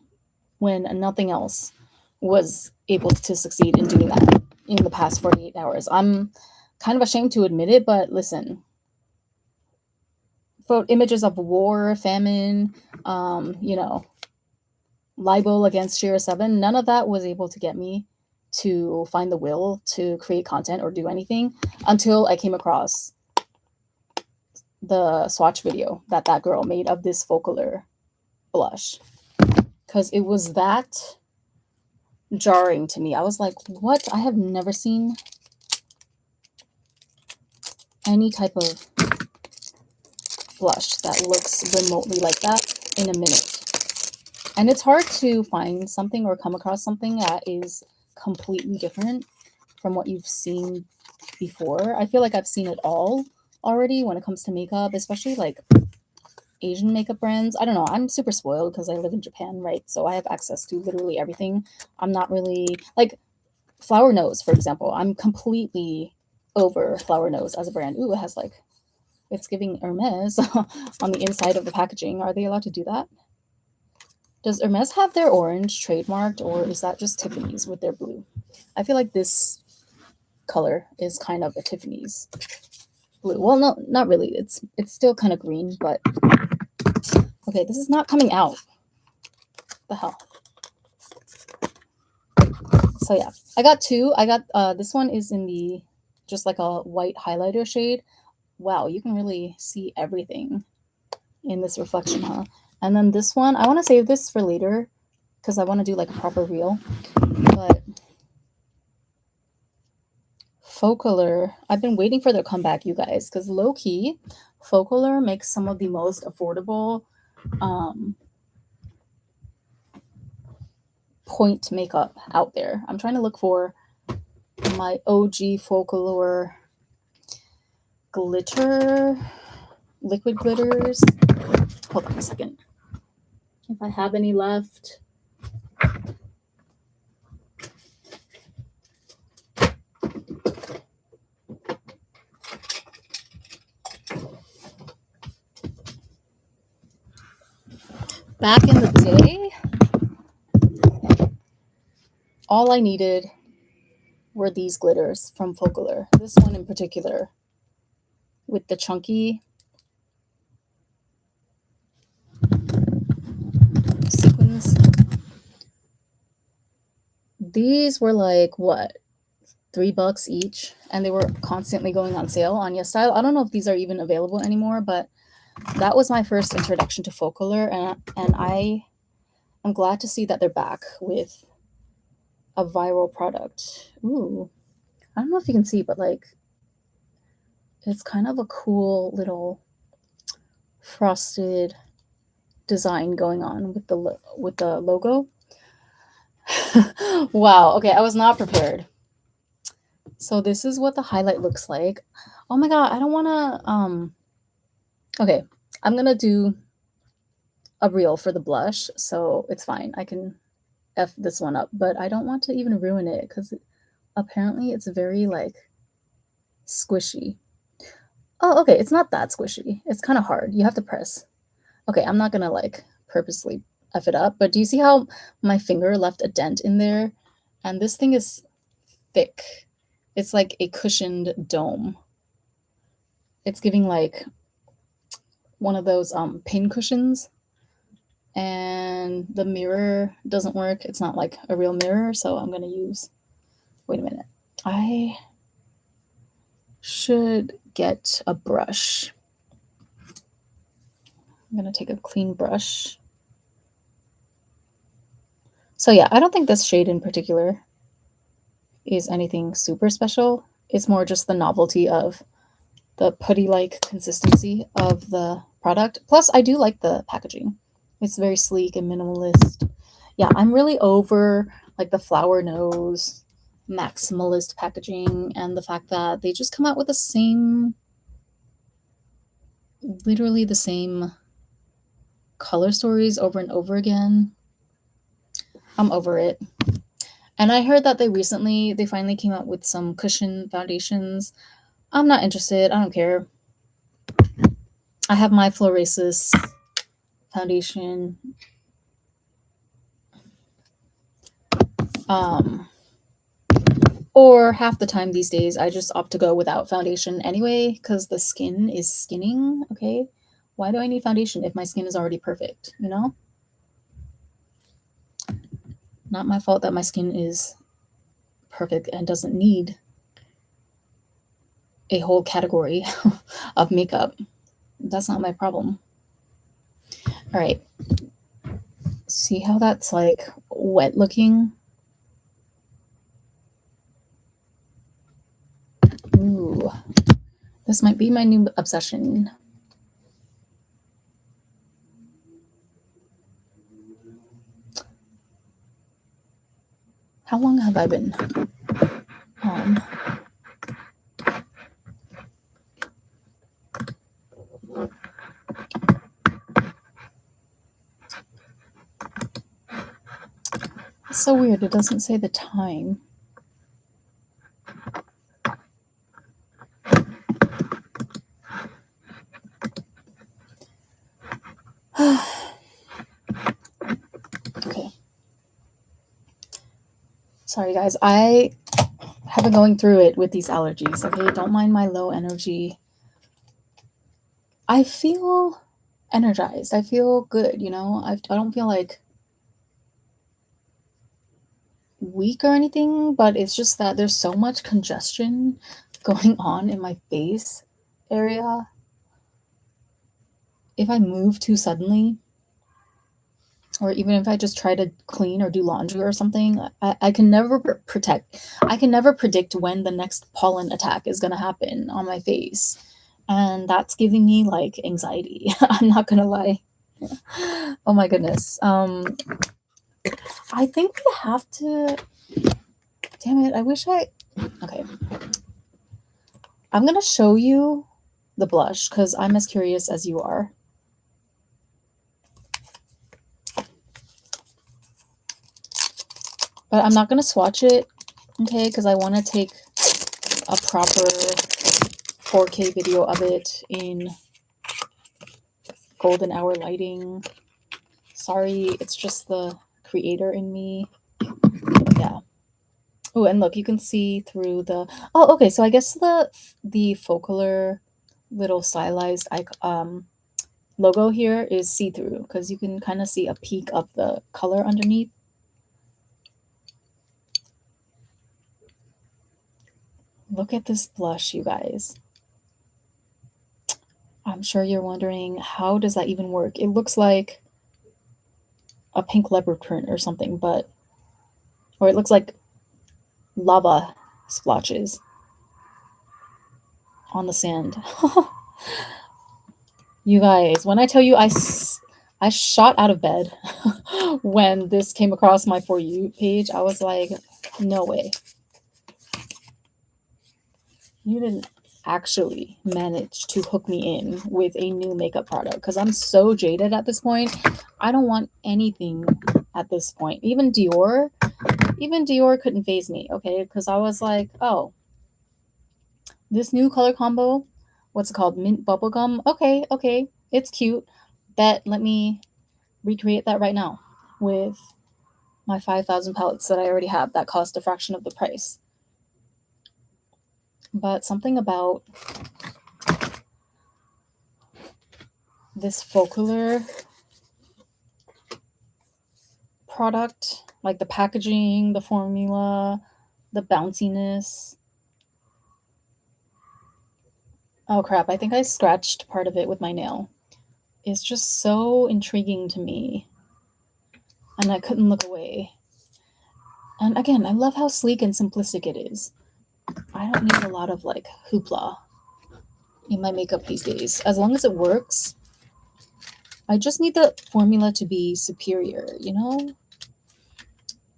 when nothing else was able to succeed in doing that in the past 48 hours. I'm kind of ashamed to admit it, but listen, images of war, famine, you know, libel against Shira 7, none of that was able to get me to find the will to create content or do anything until I came across the swatch video that that girl made of this Focolor blush. Because it was that jarring to me. I was like, what? I have never seen any type of blush that looks remotely like that in a minute. And it's hard to find something or come across something that is completely different from what you've seen before. I feel like I've seen it all already when it comes to makeup, especially like Asian makeup brands. I don't know. I'm super spoiled because I live in Japan, right? So I have access to literally everything. I'm not really like Flower Nose, for example. I'm completely over Flower Nose as a brand. Ooh, it has like, it's giving Hermes on the inside of the packaging. Are they allowed to do that? Does Hermes have their orange trademarked, or is that just Tiffany's with their blue? I feel like this color is kind of a Tiffany's blue. Well, no, not really. It's still kind of green, but okay, this is not coming out. The hell. So yeah, I got two. I got this one is in the just like a white highlighter shade. Wow, you can really see everything in this reflection, huh? And then this one, I want to save this for later because I want to do like a proper reel. But Focolor, I've been waiting for their comeback, you guys, because low key, Focolor makes some of the most affordable point makeup out there. I'm trying to look for my OG Focolor glitter, liquid glitters. Hold on a second. If I have any left. Back in the day, all I needed were these glitters from Focolor. This one in particular with the chunky sequins. These were like what, $3 each, and they were constantly going on sale on YesStyle. I don't know if these are even available anymore, but that was my first introduction to Focolor, and I am glad to see that they're back with a viral product. Ooh, I don't know if you can see, but like it's kind of a cool little frosted design going on with the logo. Wow. Okay, I was not prepared. So this is what the highlight looks like. Oh my god, I don't want to Okay, I'm gonna do a reel for the blush, so it's fine. I can F this one up, but I don't want to even ruin it because apparently it's very like squishy. Oh, okay, it's not that squishy. It's kind of hard. You have to press. Okay, I'm not gonna like purposely F it up, but do you see how my finger left a dent in there? And this thing is thick. It's like a cushioned dome. It's giving like one of those pin cushions. And the mirror doesn't work. It's not like a real mirror, so I'm gonna use, wait a minute. I should get a brush. I'm gonna take a clean brush. So yeah, I don't think this shade in particular is anything super special. It's more just the novelty of the putty-like consistency of the product. Plus, I do like the packaging. It's very sleek and minimalist. Yeah, I'm really over like the flower nose, maximalist packaging, and the fact that they just come out with the same, literally the same color stories over and over again. I'm over it. And I heard that they finally came out with some cushion foundations. I'm not interested. I don't care. I have my Florasis foundation. Or half the time these days, I just opt to go without foundation anyway, because the skin is skinning, okay? Why do I need foundation if my skin is already perfect, you know? Not my fault that my skin is perfect and doesn't need a whole category of makeup. That's not my problem. All right. See how that's like wet looking? Ooh, this might be my new obsession. How long have I been on? It's so weird. It doesn't say the time. Okay. Sorry, guys. I have been going through it with these allergies. Okay, don't mind my low energy. I feel energized. I feel good. You know, I don't feel like weak or anything, but it's just that there's so much congestion going on in my face area. If I move too suddenly, or even if I just try to clean or do laundry or something, I can never I can never predict when the next pollen attack is going to happen on my face. And that's giving me like anxiety. I'm not going to lie. Oh my goodness. I think we have to, damn it. Okay. I'm going to show you the blush because I'm as curious as you are. But I'm not going to swatch it, okay, because I want to take a proper 4K video of it in golden hour lighting. Sorry, it's just the creator in me. Yeah. Oh, and look, you can see through the... Oh, okay, so I guess the focaler little stylized logo here is see-through because you can kind of see a peek of the color underneath. Look at this blush, you guys. I'm sure you're wondering, how does that even work? It looks like a pink leopard print or something, or it looks like lava splotches on the sand. You guys, when I tell you I shot out of bed when this came across my For You page, I was like, no way. You didn't actually manage to hook me in with a new makeup product because I'm so jaded at this point. I don't want anything at this point. Even Dior couldn't phase me, okay? Because I was like, oh, this new color combo, what's it called? Mint bubblegum. Okay, okay, it's cute. Let me recreate that right now with my 5,000 palettes that I already have that cost a fraction of the price. But something about this folklore product, like the packaging, the formula, the bounciness. Oh crap, I think I scratched part of it with my nail. It's just so intriguing to me. And I couldn't look away. And again, I love how sleek and simplistic it is. I don't need a lot of like hoopla in my makeup these days. As long as it works, I just need the formula to be superior, you know?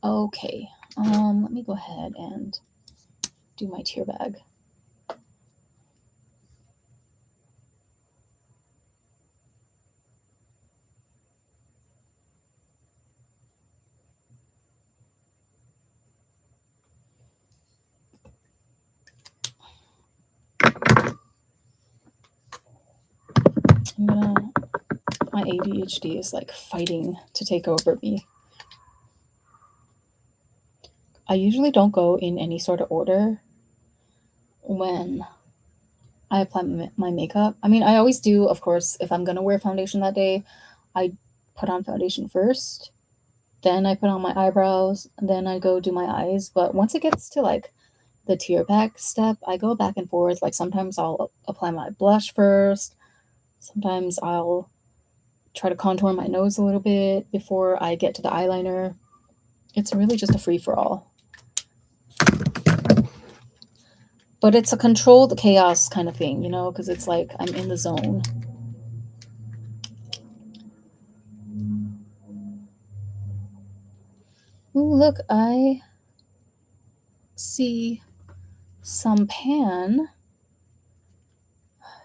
Okay. Let me go ahead and do my tear bag. My ADHD is like fighting to take over me. I usually don't go in any sort of order when I apply my makeup. I mean, I always do, of course, if I'm gonna wear foundation that day, I put on foundation first, then I put on my eyebrows, then I go do my eyes. But once it gets to like the tear bag step, I go back and forth. Like sometimes I'll apply my blush first, sometimes I'll try to contour my nose a little bit before I get to the eyeliner. It's really just a free for all. But it's a controlled chaos kind of thing, you know, because it's like I'm in the zone. Ooh, look, I see some pan.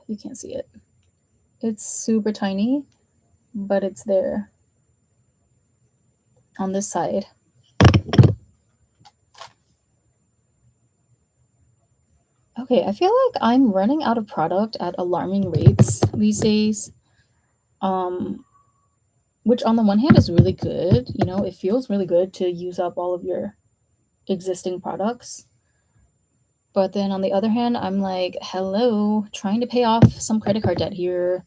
You can't see it. It's super tiny, but it's there on this side. Okay, I feel like I'm running out of product at alarming rates these days. Um, which on the one hand is really good, you know, it feels really good to use up all of your existing products. But then on the other hand, I'm like, hello, trying to pay off some credit card debt here,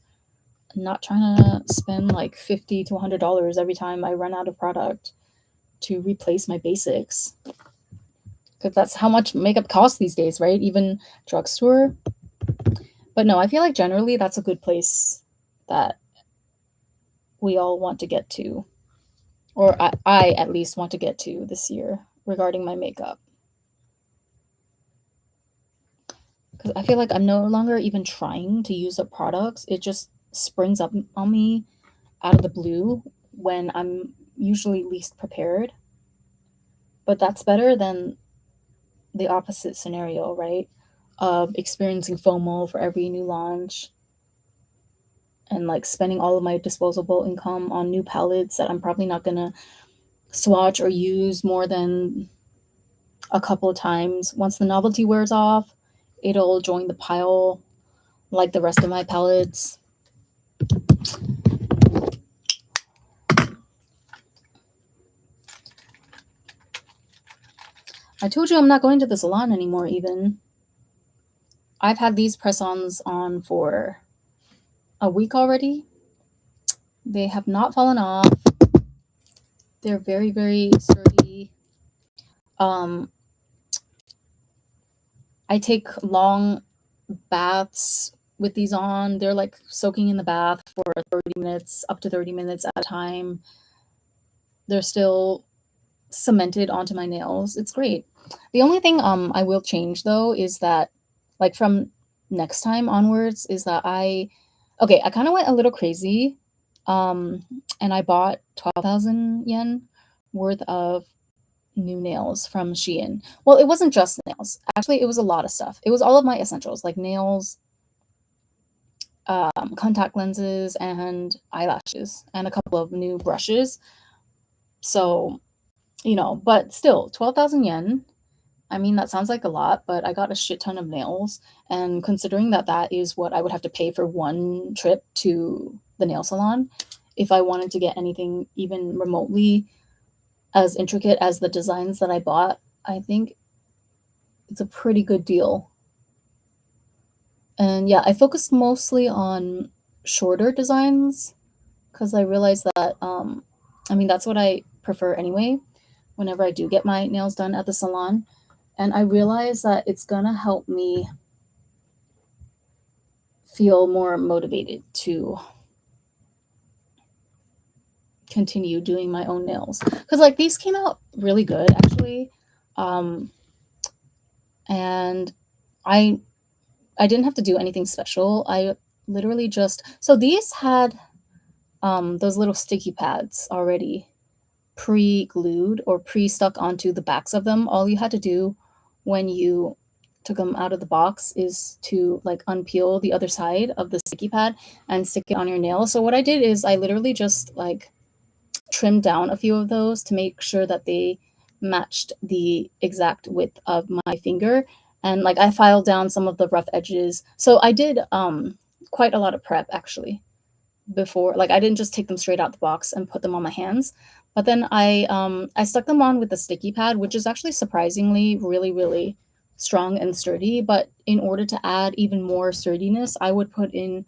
not trying to spend like $50 to $100 every time I run out of product to replace my basics. Because that's how much makeup costs these days, right? Even drugstore. But no, I feel like generally that's a good place that we all want to get to, or I at least want to get to this year regarding my makeup. Because I feel like I'm no longer even trying to use up products. It just springs up on me out of the blue when I'm usually least prepared. But that's better than the opposite scenario, right? Of experiencing FOMO for every new launch and like spending all of my disposable income on new palettes that I'm probably not gonna swatch or use more than a couple of times. Once the novelty wears off, it'll join the pile like the rest of my palettes. I told you I'm not going to the salon anymore, even. I've had these press ons on for a week already. They have not fallen off. They're very, very sturdy. Um, I take long baths with these on. They're like soaking in the bath for 30 minutes, up to 30 minutes at a time. They're still cemented onto my nails. It's great. The only thing I will change though is that like from next time onwards is that I kind of went a little crazy and I bought 12,000 yen worth of new nails from Shein. Well, it wasn't just nails. Actually, it was a lot of stuff. It was all of my essentials, like nails, contact lenses, and eyelashes, and a couple of new brushes. So, but still, 12,000 yen. I mean, that sounds like a lot, but I got a shit ton of nails. And considering that that is what I would have to pay for one trip to the nail salon, if I wanted to get anything even remotely as intricate as the designs that I bought, I think it's a pretty good deal. And yeah, I focused mostly on shorter designs because I realized that, I mean, that's what I prefer anyway whenever I do get my nails done at the salon. And I realized that it's gonna help me feel more motivated to continue doing my own nails. Because, like, these came out really good, actually. Um, and I I didn't have to do anything special. I literally just so these had those little sticky pads already pre-glued or pre-stuck onto the backs of them. All you had to do when you took them out of the box is to like unpeel the other side of the sticky pad and stick it on your nail. So what I did is I literally just like trimmed down a few of those to make sure that they matched the exact width of my finger, and like I filed down some of the rough edges. So I did quite a lot of prep actually before. Like I didn't just take them straight out the box and put them on my hands, but then I stuck them on with the sticky pad, which is actually surprisingly really strong and sturdy. But in order to add even more sturdiness, I would put in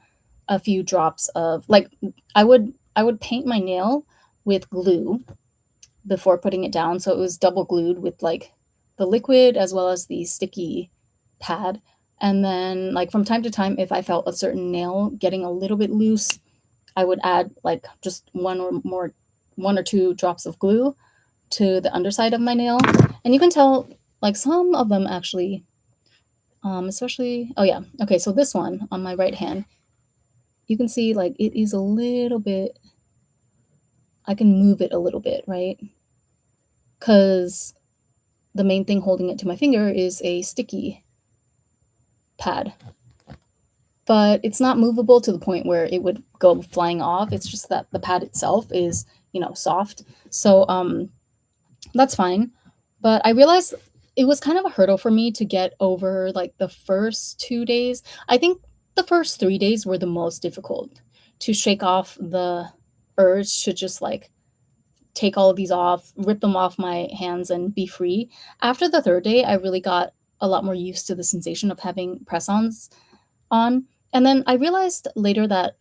a few drops of like I would paint my nail with glue before putting it down, so it was double glued with like the liquid as well as the sticky pad. And then like from time to time, if I felt a certain nail getting a little bit loose, I would add like just one or two drops of glue to the underside of my nail. And you can tell like some of them actually, especially, oh yeah, okay, so this one on my right hand, you can see like it is a little bit, I can move it a little bit, right? Because the main thing holding it to my finger is a sticky pad. But it's not movable to the point where it would go flying off. It's just that the pad itself is, soft. So that's fine. But I realized it was kind of a hurdle for me to get over like the first 2 days. I think the first 3 days were the most difficult to shake off the urge to just like take all of these off, rip them off my hands, and be free. After the third day, I really got a lot more used to the sensation of having press ons on. And then I realized later that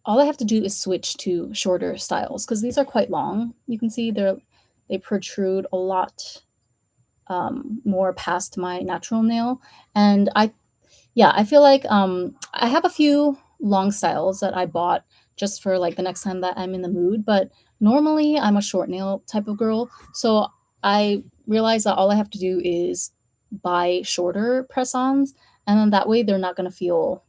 all I have to do is switch to shorter styles because these are quite long. You can see they protrude a lot more past my natural nail, and yeah, I feel like I have a few long styles that I bought just for like the next time that I'm in the mood, but normally I'm a short nail type of girl. So I realize that all I have to do is buy shorter press-ons, and then that way they're not going to feel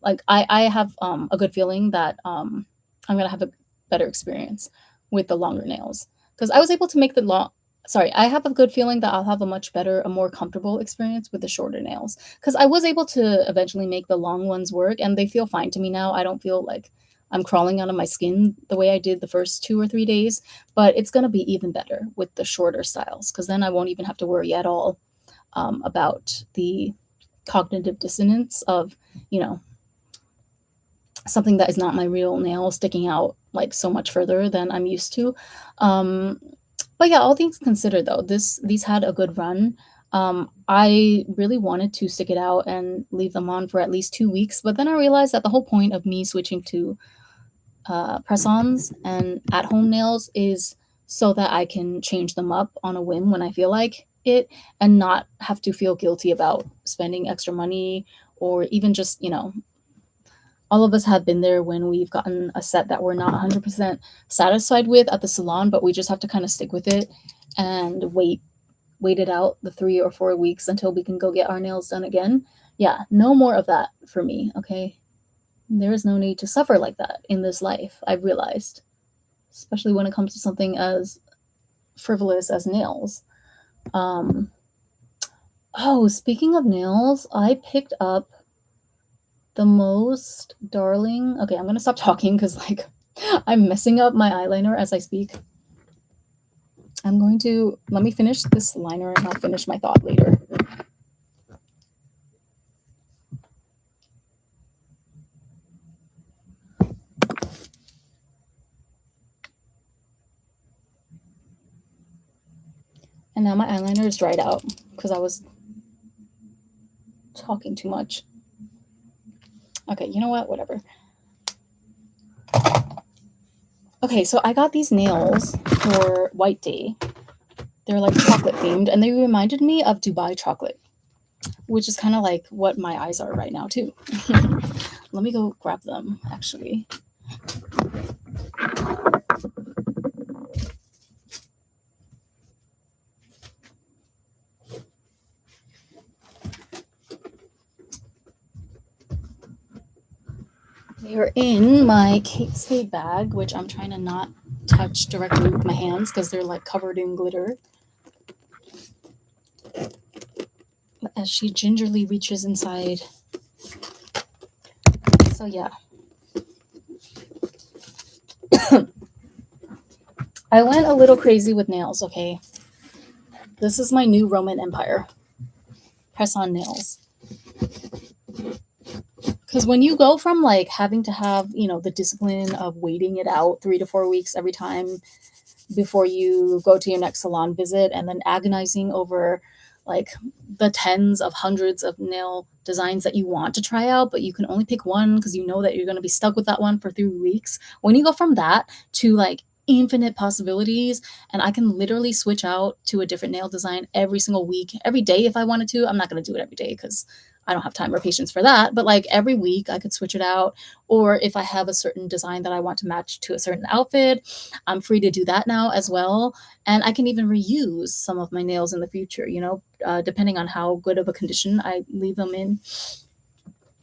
like I have a good feeling that I'm going to have a better experience with the longer nails because I was able to make the long sorry, I have a good feeling that I'll have a much better, a more comfortable experience with the shorter nails because I was able to eventually make the long ones work and they feel fine to me now. I don't feel like I'm crawling out of my skin the way I did the first 2 or 3 days, but it's going to be even better with the shorter styles because then I won't even have to worry at all about the cognitive dissonance of, you know, something that is not my real nail sticking out like so much further than I'm used to. Um, but yeah, all things considered though, these had a good run. I really wanted to stick it out and leave them on for at least 2 weeks, but then I realized that the whole point of me switching to press-ons and at-home nails is so that I can change them up on a whim when I feel like it and not have to feel guilty about spending extra money or even just, all of us have been there when we've gotten a set that we're not 100% satisfied with at the salon, but we just have to kind of stick with it and wait it out the 3 or 4 weeks until we can go get our nails done again. Yeah, no more of that for me, okay? There is no need to suffer like that in this life, I've realized, especially when it comes to something as frivolous as nails. Um, oh, speaking of nails, I picked up the most darling. Okay, I'm gonna stop talking because like I'm messing up my eyeliner as I speak. I'm going to let me finish this liner and I'll finish my thought later. And now my eyeliner is dried out because I was talking too much. Okay, you know what? Whatever. Okay, so I got these nails for White Day. They're like chocolate themed and they reminded me of Dubai chocolate, which is kind of like what my eyes are right now, too. Let me go grab them, actually. They're in my Kate Spade bag, which I'm trying to not touch directly with my hands because they're like covered in glitter. As she gingerly reaches inside. So yeah. I went a little crazy with nails, okay? This is my new Roman Empire. Press on nails. Because when you go from like having to have, the discipline of waiting it out 3 to 4 weeks every time before you go to your next salon visit and then agonizing over like the tens of hundreds of nail designs that you want to try out, but you can only pick one because you know that you're going to be stuck with that one for 3 weeks. When you go from that to like infinite possibilities, and I can literally switch out to a different nail design every single week, every day if I wanted to. I'm not going to do it every day because I don't have time or patience for that. But like every week I could switch it out. Or if I have a certain design that I want to match to a certain outfit, I'm free to do that now as well. And I can even reuse some of my nails in the future, depending on how good of a condition I leave them in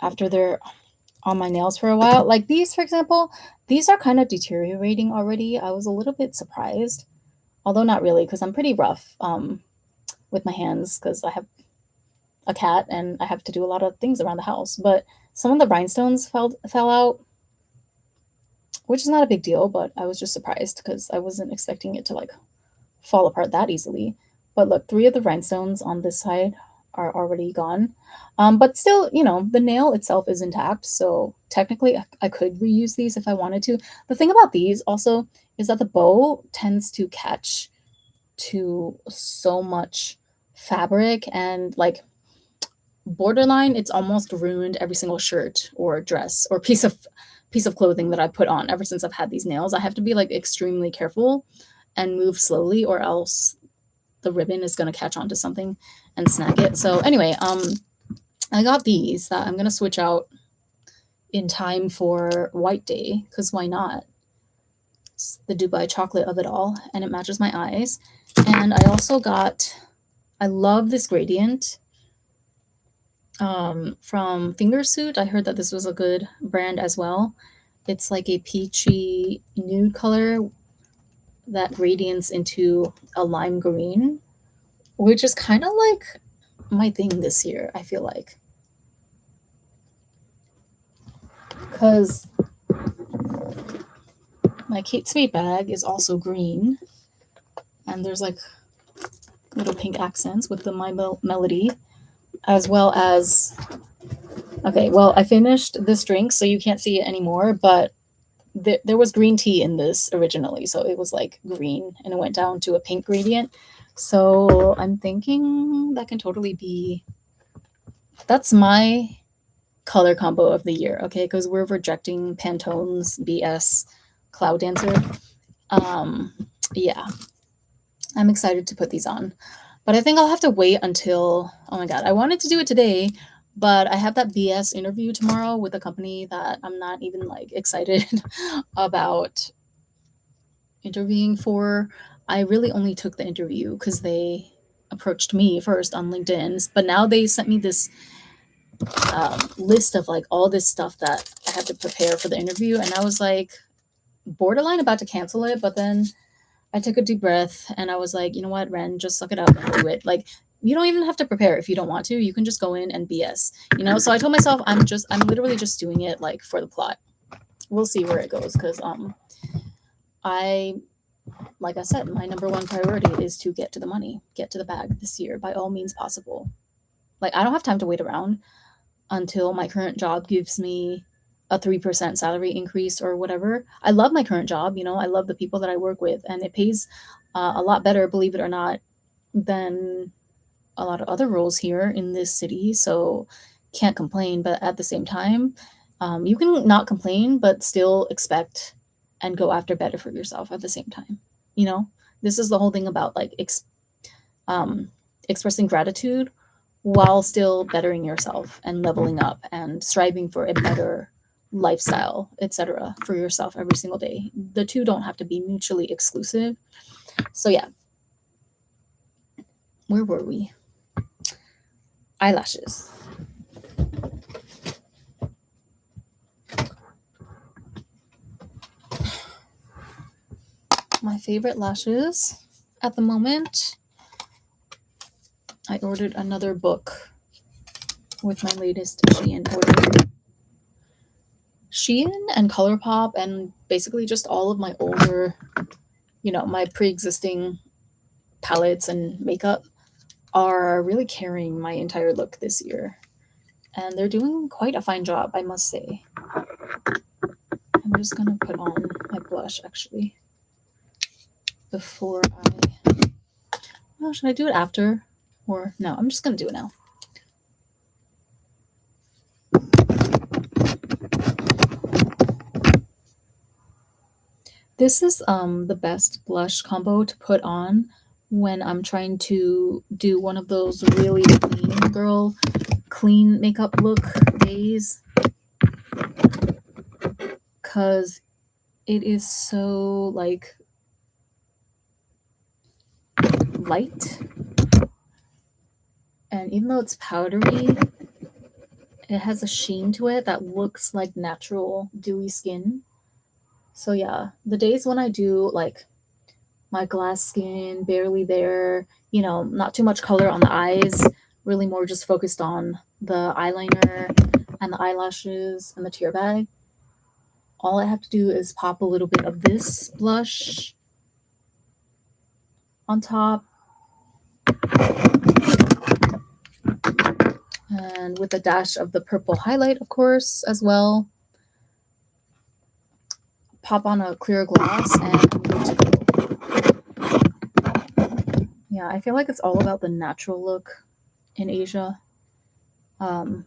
after they're on my nails for a while. Like these, for example, these are kind of deteriorating already. I was a little bit surprised, although not really, because I'm pretty rough with my hands because I have a cat and I have to do a lot of things around the house. But some of the rhinestones fell out, which is not a big deal, but I was just surprised because I wasn't expecting it to like fall apart that easily. But look, three of the rhinestones on this side are already gone. But still, the nail itself is intact. So technically, I could reuse these if I wanted to. The thing about these also is that the bow tends to catch to so much fabric and like borderline it's almost ruined every single shirt or dress or piece of clothing that I put on ever since I've had these nails. I have to be like extremely careful and move slowly or else the ribbon is going to catch onto something and snag it. So anyway, I got these that I'm going to switch out in time for White Day because why not? It's the Dubai chocolate of it all and it matches my eyes. And I love this gradient from Fingersuit. I heard that this was a good brand as well. It's like a peachy nude color that gradients into a lime green, which is kind of like my thing this year, I feel like. Because my Kate Spade bag is also green, and there's like little pink accents with the My Melody, as well as. Okay, well, I finished this drink, so you can't see it anymore, but there was green tea in this originally, so it was like green and it went down to a pink gradient. So I'm thinking that can totally be that's my color combo of the year, okay? Because we're rejecting Pantone's BS Cloud Dancer. Um, yeah, I'm excited to put these on, but I think I'll have to wait until. Oh my god, I wanted to do it today, but I have that BS interview tomorrow with a company that I'm not even like excited about interviewing for. I really only took the interview because they approached me first on LinkedIn, but now they sent me this list of like all this stuff that I had to prepare for the interview, and I was like borderline about to cancel it, but then I took a deep breath and I was like, you know what, Ren, just suck it up and do it. Like, you don't even have to prepare if you don't want to. You can just go in and BS, you know? So I told myself I'm literally just doing it like for the plot. We'll see where it goes because I like I said, my number one priority is to get to the money, get to the bag this year by all means possible. Like I don't have time to wait around until my current job gives me a 3% salary increase or whatever. I love my current job, you know, I love the people that I work with, and it pays a lot better, believe it or not, than a lot of other roles here in this city. So can't complain. But at the same time, you can not complain, but still expect and go after better for yourself at the same time. You know, this is the whole thing about like um, expressing gratitude while still bettering yourself and leveling up and striving for a better lifestyle, etc., for yourself every single day. The two don't have to be mutually exclusive. So yeah, where were we? Eyelashes. My favorite lashes at the moment. I ordered another book with my latest Shein order. Shein and ColourPop and basically just all of my older, you know, my pre-existing palettes and makeup are really carrying my entire look this year. And they're doing quite a fine job, I must say. I'm just gonna put on my blush actually before I. Oh, should I do it after? Or no, I'm just gonna do it now. This is the best blush combo to put on when I'm trying to do one of those really clean makeup look days, cuz it is so like light, and even though it's powdery, it has a sheen to it that looks like natural dewy skin. So yeah, the days when I do like my glass skin, barely there, you know, not too much color on the eyes, really more just focused on the eyeliner and the eyelashes and the tear bag. All I have to do is pop a little bit of this blush on top, and with a dash of the purple highlight, of course, as well. Pop on a clear gloss and I'm good to go. Yeah, I feel like it's all about the natural look in Asia. Um,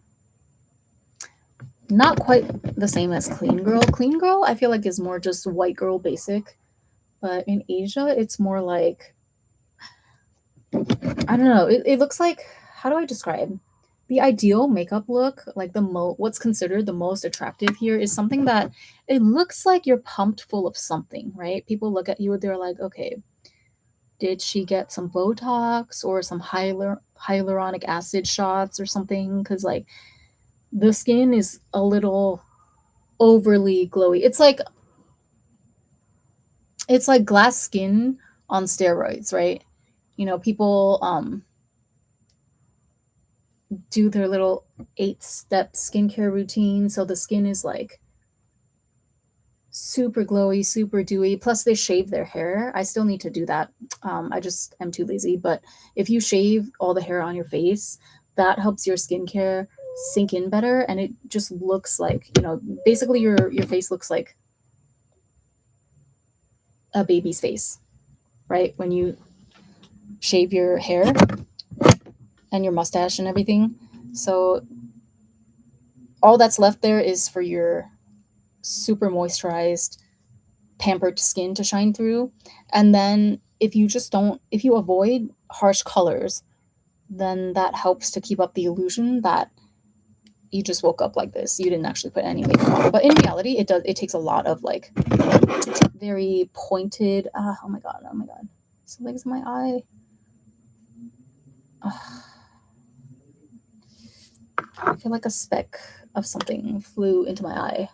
Not quite the same as clean girl. Clean girl, I feel like is more just white girl basic, but in Asia, it's more like I don't know. It looks like, how do I describe the ideal makeup look? Like what's considered the most attractive here is something that it looks like you're pumped full of something, right? People look at you, they're like, okay, did she get some Botox or some hyaluronic acid shots or something? Because like the skin is a little overly glowy. It's like glass skin on steroids, right? You know, people do their little 8-step skincare routine, so the skin is like super glowy, super dewy. Plus, they shave their hair. I still need to do that. I just am too lazy. But if you shave all the hair on your face, that helps your skincare sink in better, and it just looks like, you know, basically your face looks like a baby's face, right? When you shave your hair and your mustache and everything. So all that's left there is for your super moisturized, pampered skin to shine through. And then if you avoid harsh colors, then that helps to keep up the illusion that you just woke up like this. You didn't actually put any makeup on. But in reality, it takes a lot of like very pointed, oh my god, oh my god. Something's in my eye. I feel like a speck of something flew into my eye.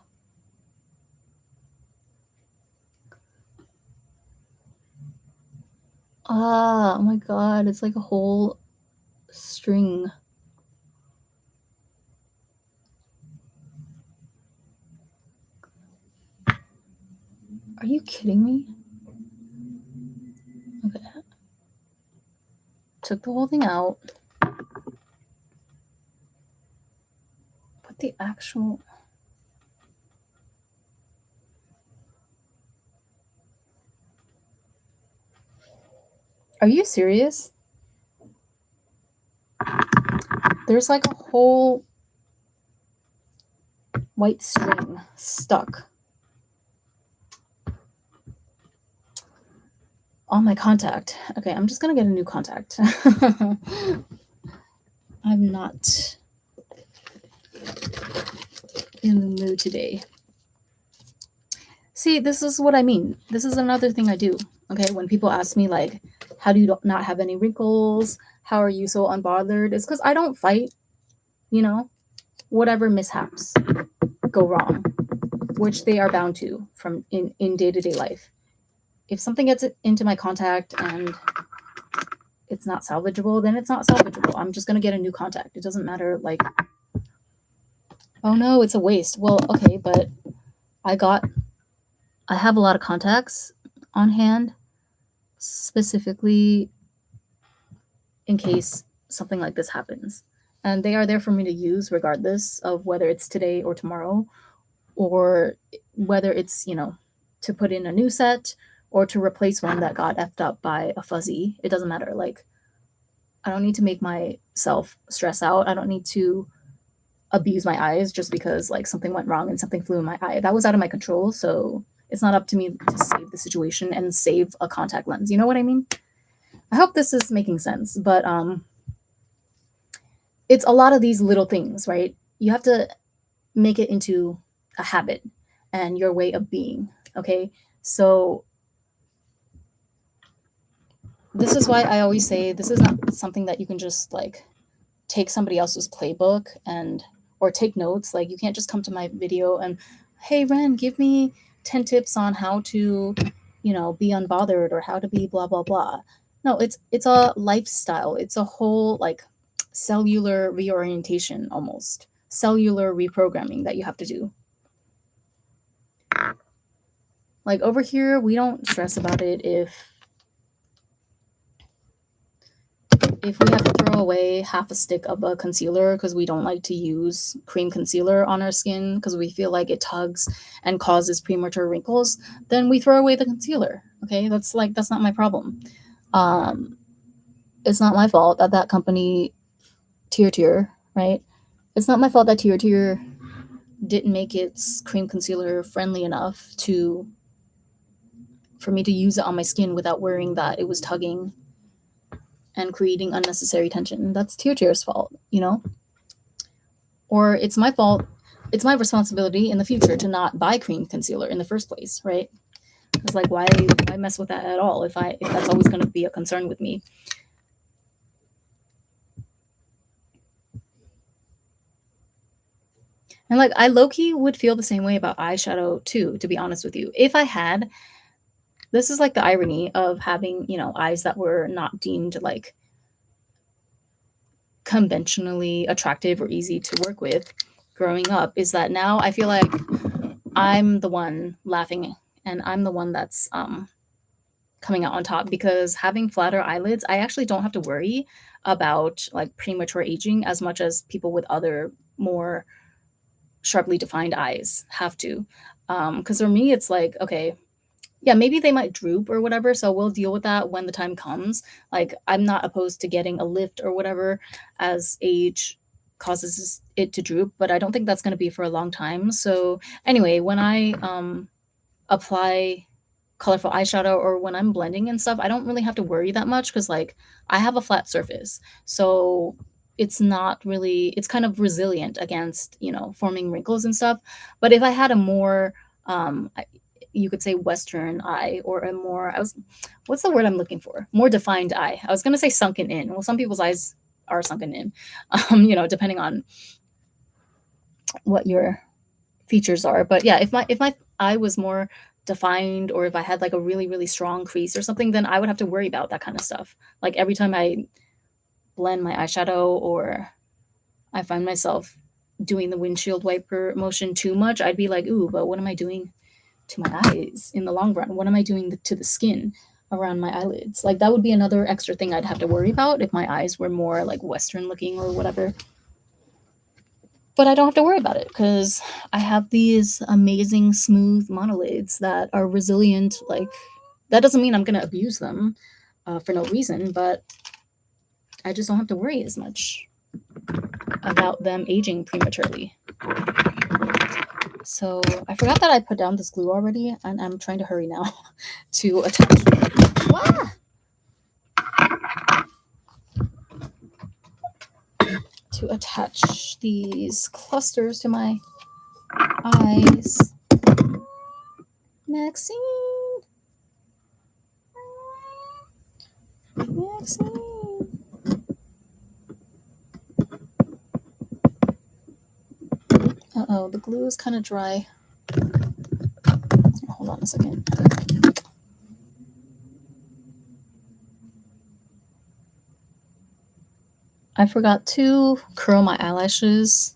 Ah, oh my god, it's like a whole string. Are you kidding me? Okay. Took the whole thing out. Put the actual. Are you serious? There's like a whole white string stuck on my contact. Okay, I'm just gonna get a new contact. I'm not in the mood today. See, this is what I mean. This is another thing I do. Okay, when people ask me, like, how do you not have any wrinkles? How are you so unbothered? It's because I don't fight, you know, whatever mishaps go wrong, which they are bound to from in day-to-day life. If something gets into my contact and it's not salvageable, then it's not salvageable. I'm just gonna get a new contact. It doesn't matter. Like, oh no, it's a waste. Well, okay, but I got I have a lot of contacts on hand specifically in case something like this happens. And they are there for me to use regardless of whether it's today or tomorrow, or whether it's, to put in a new set or to replace one that got effed up by a fuzzy. It doesn't matter. Like, I don't need to make myself stress out. I don't need to abuse my eyes just because like something went wrong and something flew in my eye. That was out of my control. So it's not up to me to save the situation and save a contact lens. You know what I mean? I hope this is making sense, but it's a lot of these little things, right? You have to make it into a habit and your way of being. Okay. So this is why I always say this is not something that you can just like take somebody else's playbook and or take notes. Like, you can't just come to my video and, hey Ren, give me 10 tips on how to, be unbothered or how to be blah blah blah. No, it's a lifestyle. It's a whole like cellular reorientation, almost cellular reprogramming that you have to do. Like, over here we don't stress about it if we have to throw away half a stick of a concealer because we don't like to use cream concealer on our skin because we feel like it tugs and causes premature wrinkles, then we throw away the concealer. Okay, that's not my problem. Um, it's not my fault that that company Tier, right? It's not my fault that Tier didn't make its cream concealer friendly enough to for me to use it on my skin without worrying that it was tugging and creating unnecessary tension. That's Tier's fault, Or it's my fault. It's my responsibility in the future to not buy cream concealer in the first place, right? It's like, why mess with that at all if that's always going to be a concern with me. And like, I low-key would feel the same way about eyeshadow too, to be honest with you. If I had, this is like the irony of having, eyes that were not deemed like conventionally attractive or easy to work with growing up, is that now I feel like I'm the one laughing and I'm the one that's coming out on top, because having flatter eyelids, I actually don't have to worry about like premature aging as much as people with other more sharply defined eyes have to. Because for me, it's like, okay, yeah, maybe they might droop or whatever. So we'll deal with that when the time comes. Like, I'm not opposed to getting a lift or whatever as age causes it to droop, but I don't think that's going to be for a long time. So anyway, when I apply colorful eyeshadow or when I'm blending and stuff, I don't really have to worry that much because like I have a flat surface. So it's not really, it's kind of resilient against, forming wrinkles and stuff. But if I had a more you could say Western eye, or a more, what's the word I'm looking for? More defined eye. I was going to say sunken in. Well, some people's eyes are sunken in, depending on what your features are. But yeah, if my eye was more defined, or if I had like a really, really strong crease or something, then I would have to worry about that kind of stuff. Like every time I blend my eyeshadow or I find myself doing the windshield wiper motion too much, I'd be like, ooh, but what am I doing to my eyes in the long run? What am I doing to the skin around my eyelids? Like that would be another extra thing I'd have to worry about if my eyes were more like Western looking or whatever. But I don't have to worry about it because I have these amazing smooth monolids that are resilient. Like that doesn't mean I'm gonna abuse them for no reason, but I just don't have to worry as much about them aging prematurely. So I forgot that I put down this glue already, and I'm trying to hurry now to attach. Wah! To attach these clusters to my eyes. Maxine, Maxine. Uh-oh, the glue is kind of dry. Hold on a second. I forgot to curl my eyelashes,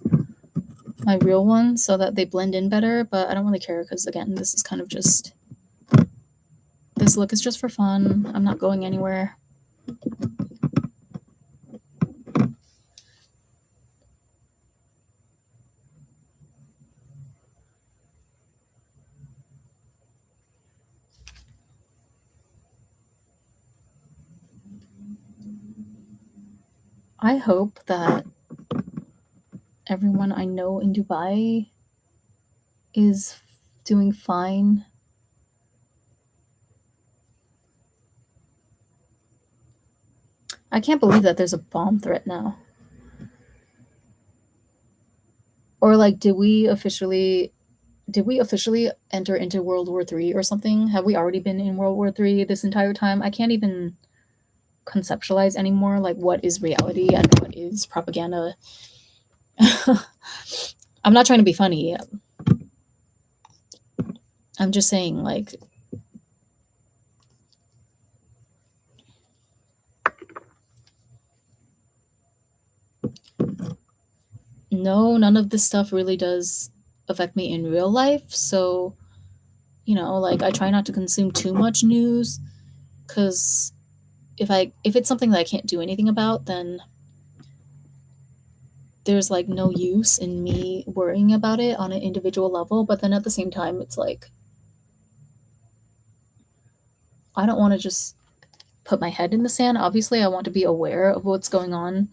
my real ones, so that they blend in better, but I don't really care because, again, this is kind of just, this look is just for fun. I'm not going anywhere. I hope that everyone I know in Dubai is doing fine. I can't believe that there's a bomb threat now. Or like, did we officially enter into World War III or something? Have we already been in World War III this entire time? I can't even conceptualize anymore like what is reality and what is propaganda. I'm not trying to be funny. I'm just saying like no, none of this stuff really does affect me in real life. So, like I try not to consume too much news cuz if it's something that I can't do anything about, then there's like no use in me worrying about it on an individual level. But then at the same time, it's like I don't want to just put my head in the sand. Obviously, I want to be aware of what's going on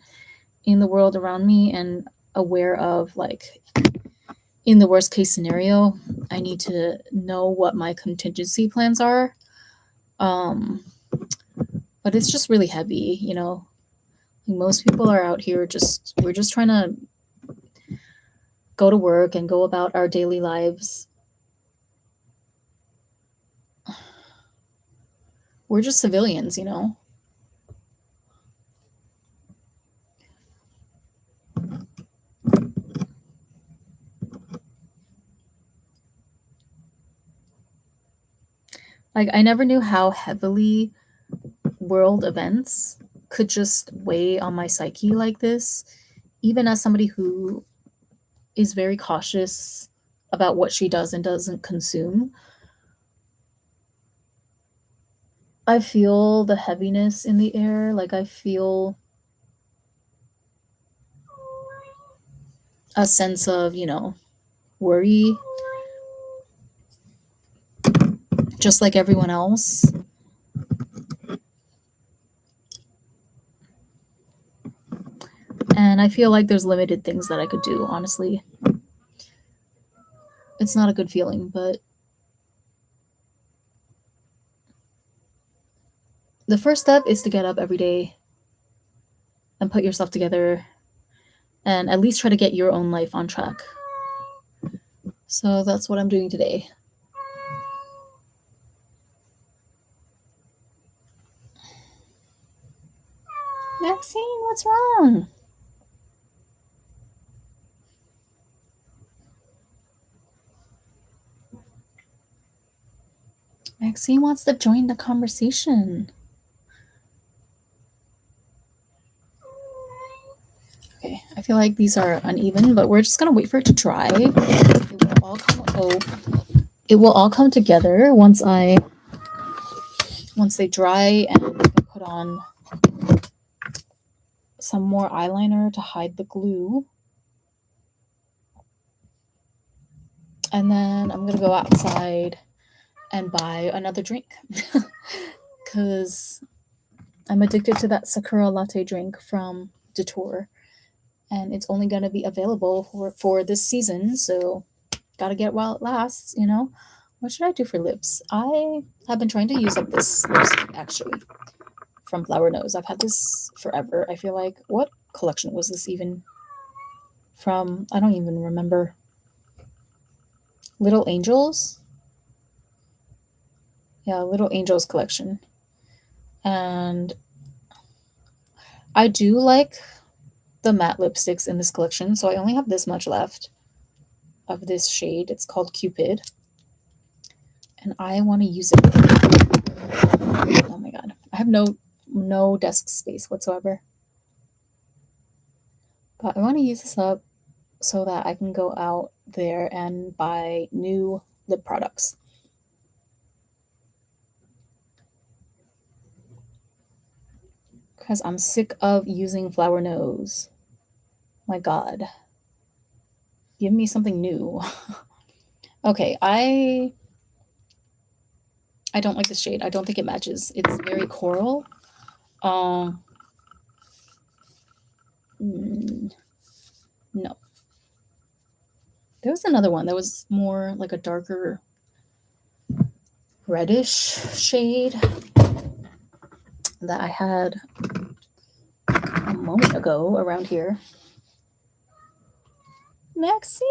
in the world around me and aware of like in the worst case scenario, I need to know what my contingency plans are. Um, but it's just really heavy. Most people are out here we're just trying to go to work and go about our daily lives. We're just civilians. Like I never knew how heavily world events could just weigh on my psyche like this, even as somebody who is very cautious about what she does and doesn't consume. I feel the heaviness in the air. Like I feel a sense of, worry, just like everyone else. And I feel like there's limited things that I could do, honestly. It's not a good feeling, but the first step is to get up every day and put yourself together and at least try to get your own life on track. So that's what I'm doing today. Maxine, what's wrong? Maxine wants to join the conversation. Okay, I feel like these are uneven, but we're just gonna wait for it to dry. It will all come together once they dry, and we can put on some more eyeliner to hide the glue. And then I'm gonna go outside and buy another drink because I'm addicted to that Sakura latte drink from Detour, and it's only gonna be available for this season. So gotta get while it lasts, you know. What should I do for lips? I have been trying to use up this lipstick actually from Flower Nose. I've had this forever. I feel like, what collection was this even from? I don't even remember. Little Angels? Yeah, Little Angels collection. And I do like the matte lipsticks in this collection, so I only have this much left of this shade. It's called Cupid. And I want to use it. Oh my god. I have no desk space whatsoever. But I want to use this up so that I can go out there and buy new lip products. Because I'm sick of using Flower Nose. My god. Give me something new. Okay, I don't like this shade. I don't think it matches. It's very coral. No. There was another one that was more like a darker reddish shade that I had a moment ago around here. Maxine!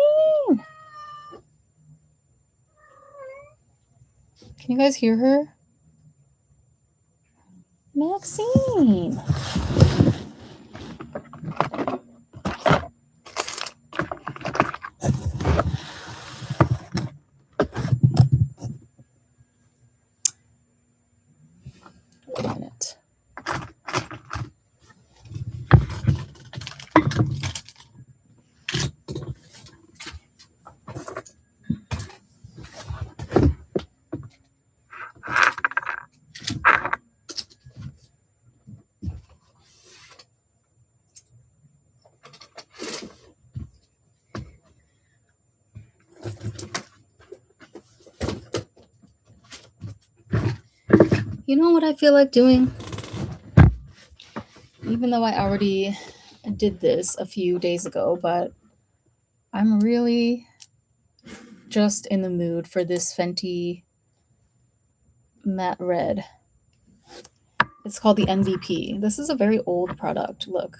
Can you guys hear her? Maxine! Wait a minute. You know what I feel like doing? Even though I already did this a few days ago, but I'm really just in the mood for this Fenty matte red. It's called the MVP. This is a very old product. Look.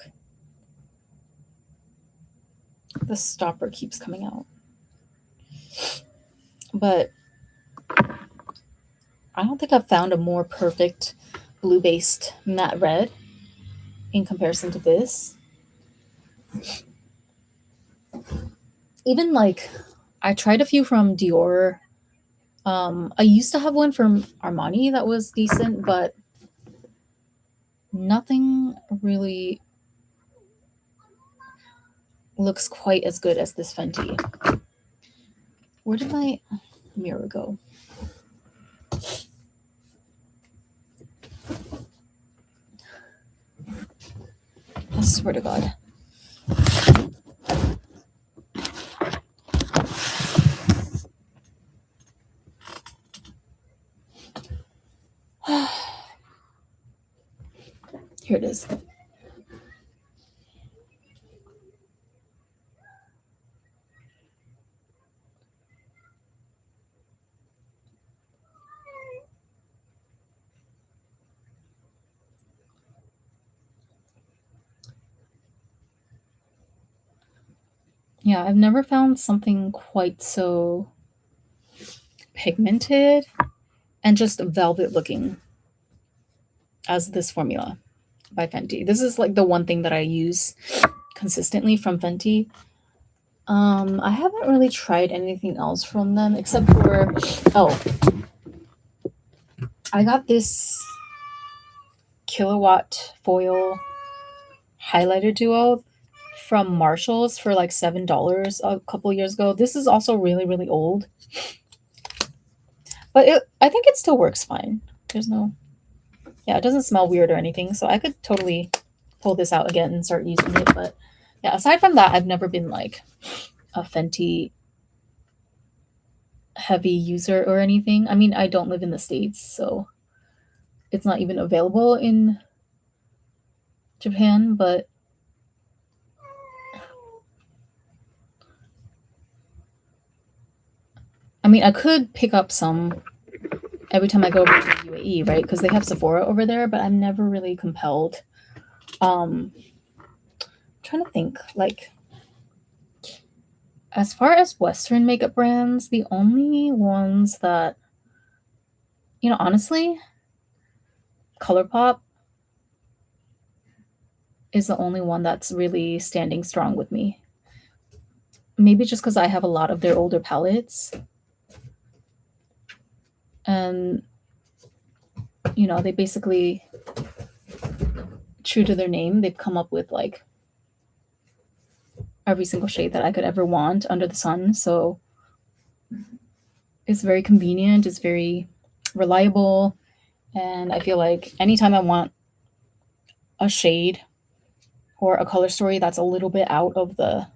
The stopper keeps coming out. But I don't think I've found a more perfect blue-based matte red in comparison to this. Even like, I tried a few from Dior. I used to have one from Armani that was decent, but nothing really looks quite as good as this Fenty. Where did my mirror go? I swear to God. Here it is. Yeah, I've never found something quite so pigmented and just velvet looking as this formula by Fenty. This is like the one thing that I use consistently from Fenty. I haven't really tried anything else from them except for I got this kilowatt foil highlighter duo from Marshalls for like $7 a couple years ago. This is also really, really old, but I think it still works fine. There's no, yeah, it doesn't smell weird or anything, so I could totally pull this out again and start using it. But yeah, aside from that, I've never been like a Fenty heavy user or anything. I mean, I don't live in the States, so it's not even available in Japan, but I mean, I could pick up some every time I go over to the UAE, right? Because they have Sephora over there, but I'm never really compelled. Trying to think, like, as far as Western makeup brands, the only ones that, honestly, ColourPop is the only one that's really standing strong with me. Maybe just because I have a lot of their older palettes. And, they basically, true to their name, they've come up with like every single shade that I could ever want under the sun. So it's very convenient, it's very reliable. And I feel like anytime I want a shade or a color story that's a little bit out of the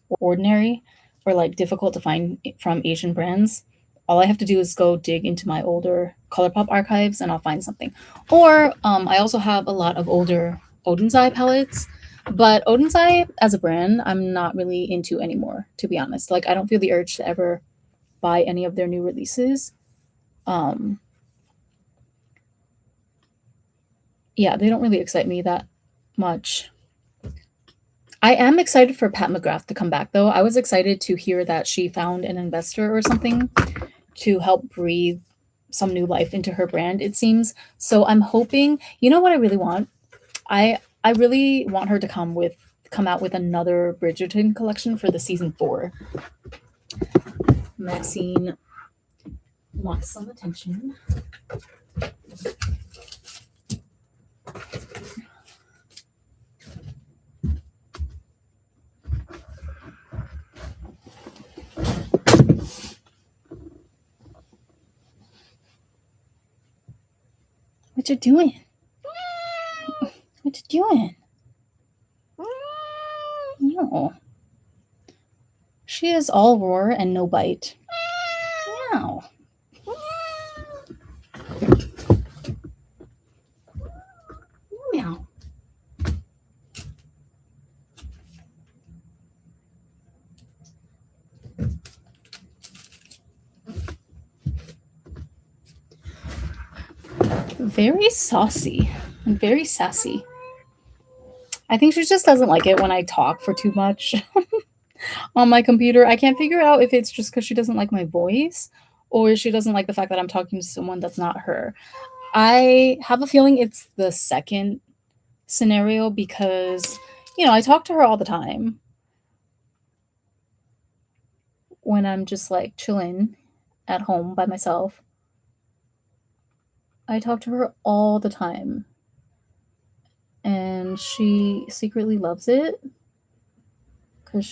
ordinary or like difficult to find from Asian brands, all I have to do is go dig into my older ColourPop archives and I'll find something. Or I also have a lot of older Odensai palettes, but Odensai as a brand, I'm not really into anymore, to be honest. Like, I don't feel the urge to ever buy any of their new releases. Um, yeah, they don't really excite me that much. I am excited for Pat McGrath to come back, though. I was excited to hear that she found an investor or something to help breathe some new life into her brand, it seems. So I'm hoping, you know what I really want? I really want her to come out with another Bridgerton collection for the season 4. Maxine wants some attention. What you doing? What you doing? No. She is all roar and no bite. Meow. Meow. Very saucy and very sassy. I think she just doesn't like it when I talk for too much on my computer. I can't figure out if it's just because she doesn't like my voice or she doesn't like the fact that I'm talking to someone that's not her. I have a feeling it's the second scenario because, I talk to her all the time when I'm just like chilling at home by myself. I talk to her all the time. And she secretly loves it because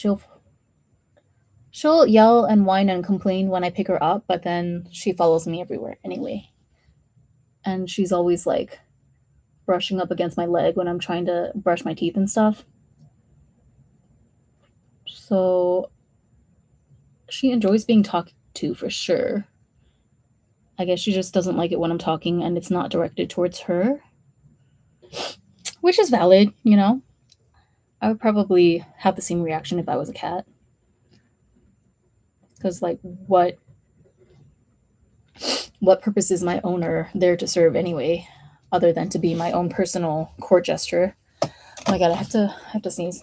she'll yell and whine and complain when I pick her up, but then she follows me everywhere anyway. And she's always like brushing up against my leg when I'm trying to brush my teeth and stuff. So she enjoys being talked to for sure. I guess she just doesn't like it when I'm talking and it's not directed towards her, which is valid, I would probably have the same reaction if I was a cat. Because, like, what purpose is my owner there to serve anyway, other than to be my own personal court gesture? Oh my god, I have to sneeze.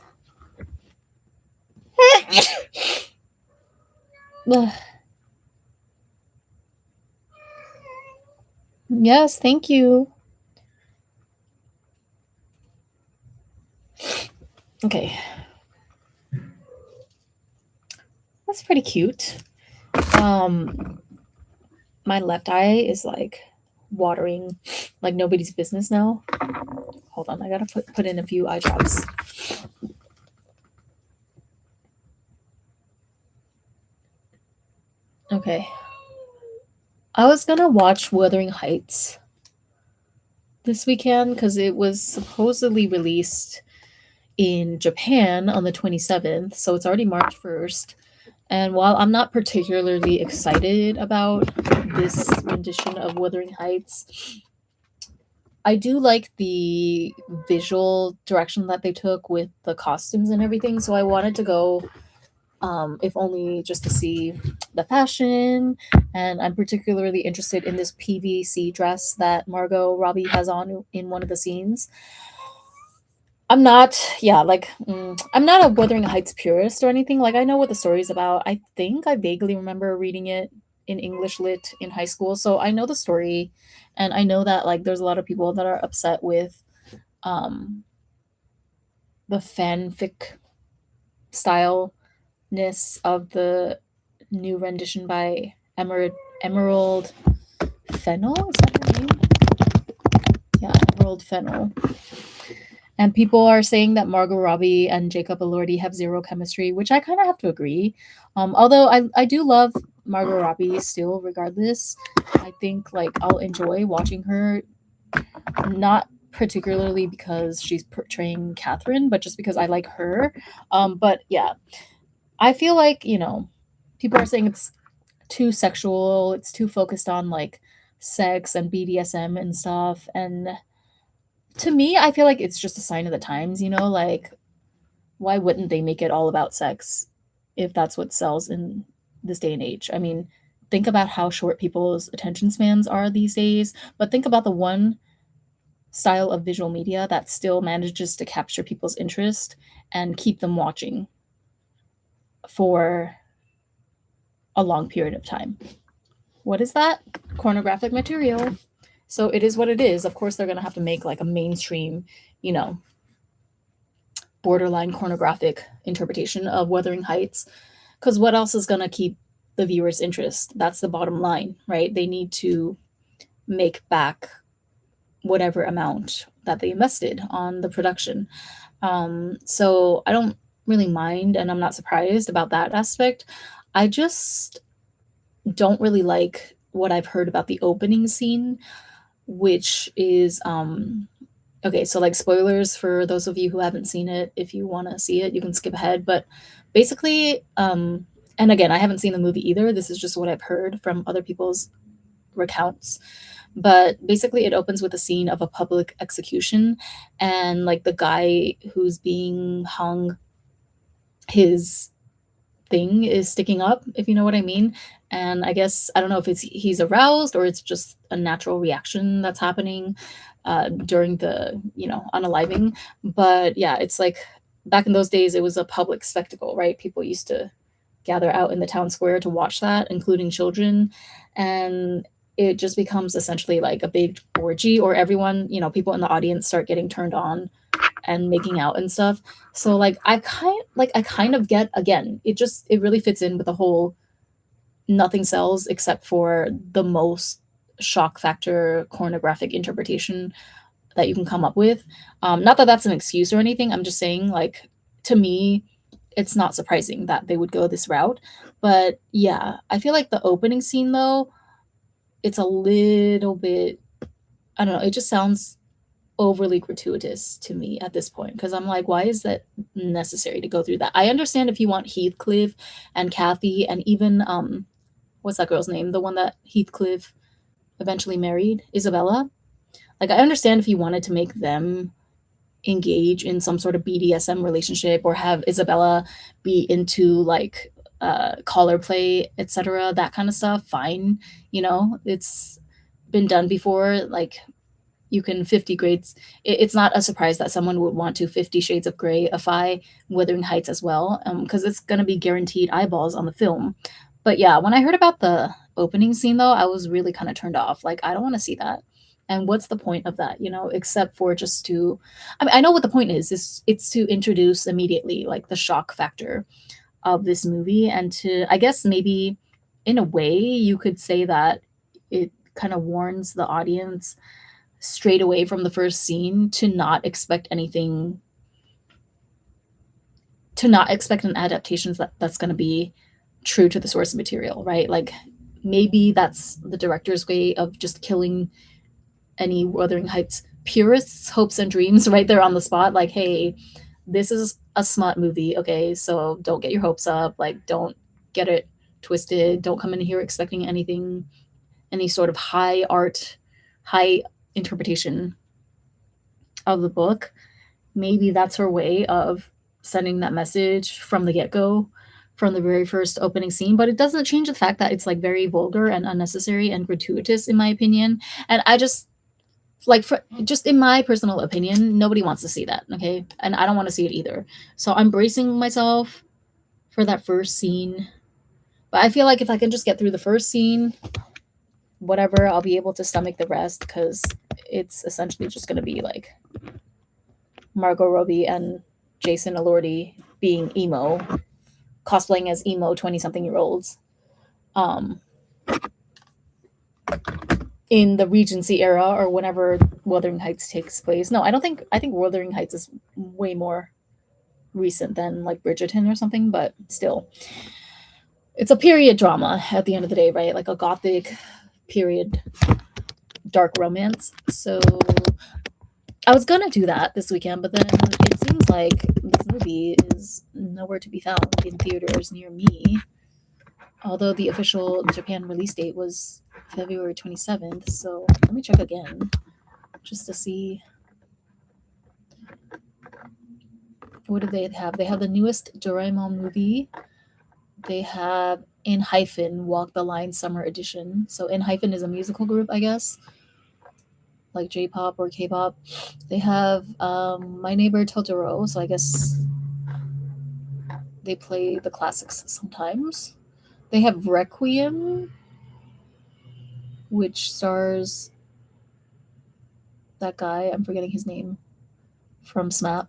Yes, thank you. Okay. That's pretty cute. My left eye is like watering like nobody's business now. Hold on, I gotta put in a few eye drops. Okay. I was gonna watch Wuthering Heights this weekend because it was supposedly released in Japan on the 27th, so it's already March 1st. And while I'm not particularly excited about this rendition of Wuthering Heights, I do like the visual direction that they took with the costumes and everything. So I wanted to go, if only just to see the fashion. And I'm particularly interested in this PVC dress that Margot Robbie has on in one of the scenes. I'm not, yeah, like, I'm not a Wuthering Heights purist or anything. Like, I know what the story's about. I think I vaguely remember reading it in English lit in high school. So I know the story, and I know that, like, there's a lot of people that are upset with um, the fanfic styleness of the new rendition by Emerald Fennel. Is that her name? Yeah, Emerald Fennel. And people are saying that Margot Robbie and Jacob Elordi have zero chemistry, which I kind of have to agree. Although I do love Margot Robbie still, regardless. I think like I'll enjoy watching her, not particularly because she's portraying Catherine, but just because I like her. But yeah, I feel like, people are saying it's too sexual, it's too focused on like sex and BDSM and stuff. And to me, I feel like it's just a sign of the times, like why wouldn't they make it all about sex if that's what sells in this day and age? I mean, think about how short people's attention spans are these days, but think about the one style of visual media that still manages to capture people's interest and keep them watching for a long period of time. What is that? Pornographic material. So it is what it is. Of course, they're going to have to make like a mainstream, you know, borderline pornographic interpretation of Wuthering Heights. Because what else is going to keep the viewer's interest? That's the bottom line, right? They need to make back whatever amount that they invested on the production. So I don't really mind, and I'm not surprised about that aspect. I just don't really like what I've heard about the opening scene, which is okay, so like spoilers for those of you who haven't seen it. If you want to see it, you can skip ahead. But basically, and again, I haven't seen the movie either. This is just what I've heard from other people's recounts. But basically, it opens with a scene of a public execution, and like the guy who's being hung, his thing is sticking up, if you know what I mean. And I guess I don't know if he's aroused or it's just a natural reaction that's happening during the unaliving. But yeah, it's like back in those days, it was a public spectacle, right? People used to gather out in the town square to watch that, including children, and it just becomes essentially like a big orgy, or everyone, people in the audience start getting turned on and making out and stuff. So like I kind of get, again, it really fits in with the whole nothing sells except for the most shock factor pornographic interpretation that you can come up with. Not that that's an excuse or anything. I'm just saying, like, to me, it's not surprising that they would go this route. But yeah, I feel like the opening scene though, it's a little bit, I don't know, it just sounds overly gratuitous to me at this point, because I'm like, why is that necessary to go through that? I understand if you want Heathcliff and Kathy and even what's that girl's name? The one that Heathcliff eventually married, Isabella. Like, I understand if you wanted to make them engage in some sort of BDSM relationship, or have Isabella be into like collar play, etc., that kind of stuff. Fine, it's been done before. Like, you can 50 grades. It's not a surprise that someone would want to 50 shades of grayify Wuthering Heights as well, because it's going to be guaranteed eyeballs on the film. But yeah, when I heard about the opening scene though, I was really kind of turned off. Like, I don't want to see that. And what's the point of that, except for just to, I mean, I know what the point is. It's to introduce immediately like the shock factor of this movie, and to, I guess, maybe in a way you could say that it kind of warns the audience straight away from the first scene to not expect anything, to not expect an adaptation that's going to be true to the source material, right? Like maybe that's the director's way of just killing any Wuthering Heights purists' hopes and dreams right there on the spot. Like, hey, this is a smut movie, okay? So don't get your hopes up. Like, don't get it twisted. Don't come in here expecting anything, any sort of high art, high interpretation of the book. Maybe that's her way of sending that message from the get go, from the very first opening scene. But it doesn't change the fact that it's like very vulgar and unnecessary and gratuitous, in my opinion. And I just like, for just in my personal opinion, nobody wants to see that, okay? And I don't want to see it either. So I'm bracing myself for that first scene. But I feel like if I can just get through the first scene, whatever, I'll be able to stomach the rest, because it's essentially just going to be like Margot Robbie and Jason Elordi being emo, cosplaying as emo 20-something-year-olds in the Regency era, or whenever Wuthering Heights takes place. No, I think Wuthering Heights is way more recent than like Bridgerton or something, but still. It's a period drama at the end of the day, right? Like a gothic period dark romance. So I was gonna do that this weekend, but then it seems like this movie is nowhere to be found in theaters near me. Although the official Japan release date was February 27th, so let me check again just to see. What do they have? They have the newest Doraemon movie. They have In Hyphen Walk the Line Summer Edition. So In Hyphen is a musical group, I guess, like J-pop or K-pop. They have My Neighbor Totoro, so I guess they play the classics sometimes. They have Requiem, which stars that guy, I'm forgetting his name, from SMAP.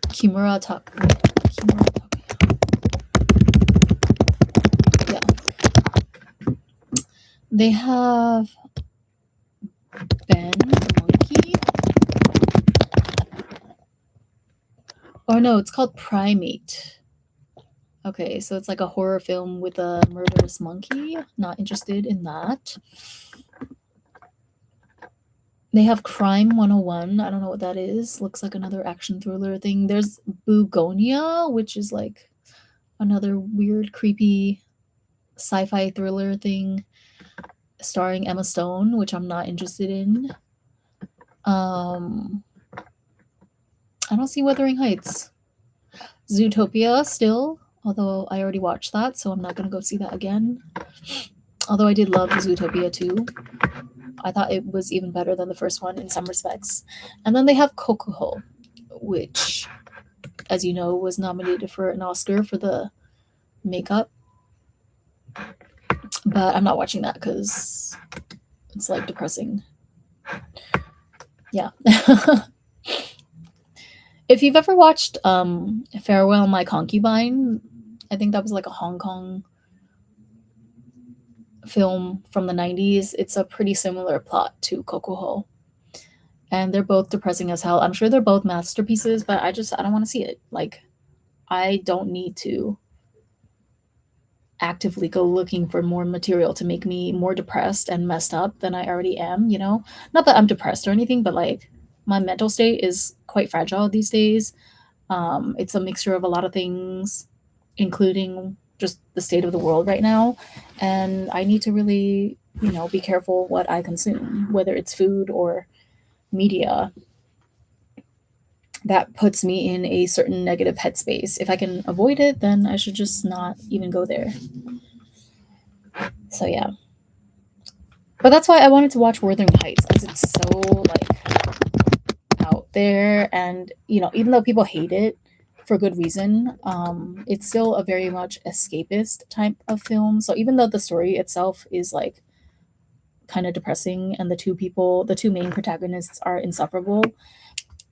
Kimura Tak. Yeah. They have Ben the Monkey. Oh no, it's called Primate. Okay, so it's like a horror film with a murderous monkey. Not interested in that. They have Crime 101. I don't know what that is. Looks like another action thriller thing. There's Bugonia, which is like another weird, creepy sci-fi thriller thing starring Emma Stone, which I'm not interested in. I don't see Wuthering Heights. Zootopia still, although I already watched that, so I'm not going to go see that again. Although I did love Zootopia too. I thought it was even better than the first one in some respects. And then they have Kokuho, which, as you know, was nominated for an Oscar for the makeup. But I'm not watching that because it's like depressing. Yeah. If you've ever watched Farewell My Concubine, I think that was like a Hong Kong film from the 90s. It's a pretty similar plot to Kokuho. And they're both depressing as hell. I'm sure they're both masterpieces, but I don't want to see it. Like, I don't need to actively go looking for more material to make me more depressed and messed up than I already am, you know? Not that I'm depressed or anything, but like my mental state is quite fragile these days. It's a mixture of a lot of things, including just the state of the world right now. And I need to really, be careful what I consume, whether it's food or media that puts me in a certain negative headspace. If I can avoid it, then I should just not even go there. So yeah. But that's why I wanted to watch Wuthering Heights, because it's so like out there, and even though people hate it for good reason, it's still a very much escapist type of film. So even though the story itself is like kind of depressing and the two main protagonists are insufferable,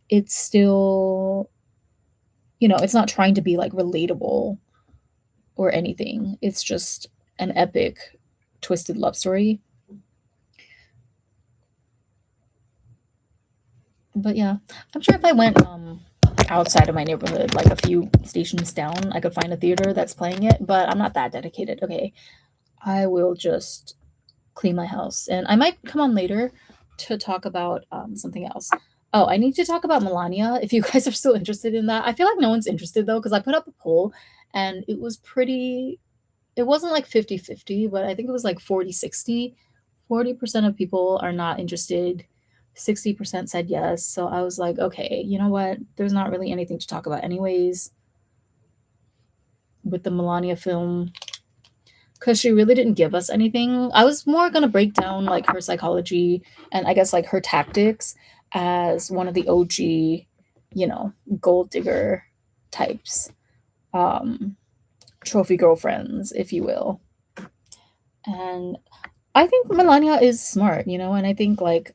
it's still, it's not trying to be like relatable or anything. It's just an epic twisted love story. But yeah, I'm sure if I went outside of my neighborhood, like a few stations down, I could find a theater that's playing it, but I'm not that dedicated. Okay. I will just clean my house. And I might come on later to talk about something else. Oh, I need to talk about Melania if you guys are still interested in that. I feel like no one's interested though, because I put up a poll and it was pretty, it wasn't like 50-50, but I think it was like 40-60. 40% of people are not interested. 60% said yes. So I was like, okay, you know what? There's not really anything to talk about, anyways, with the Melania film because she really didn't give us anything. I was more gonna break down like her psychology and I guess like her tactics as one of the OG, gold digger types, um, trophy girlfriends, if you will. And I think Melania is smart, and I think like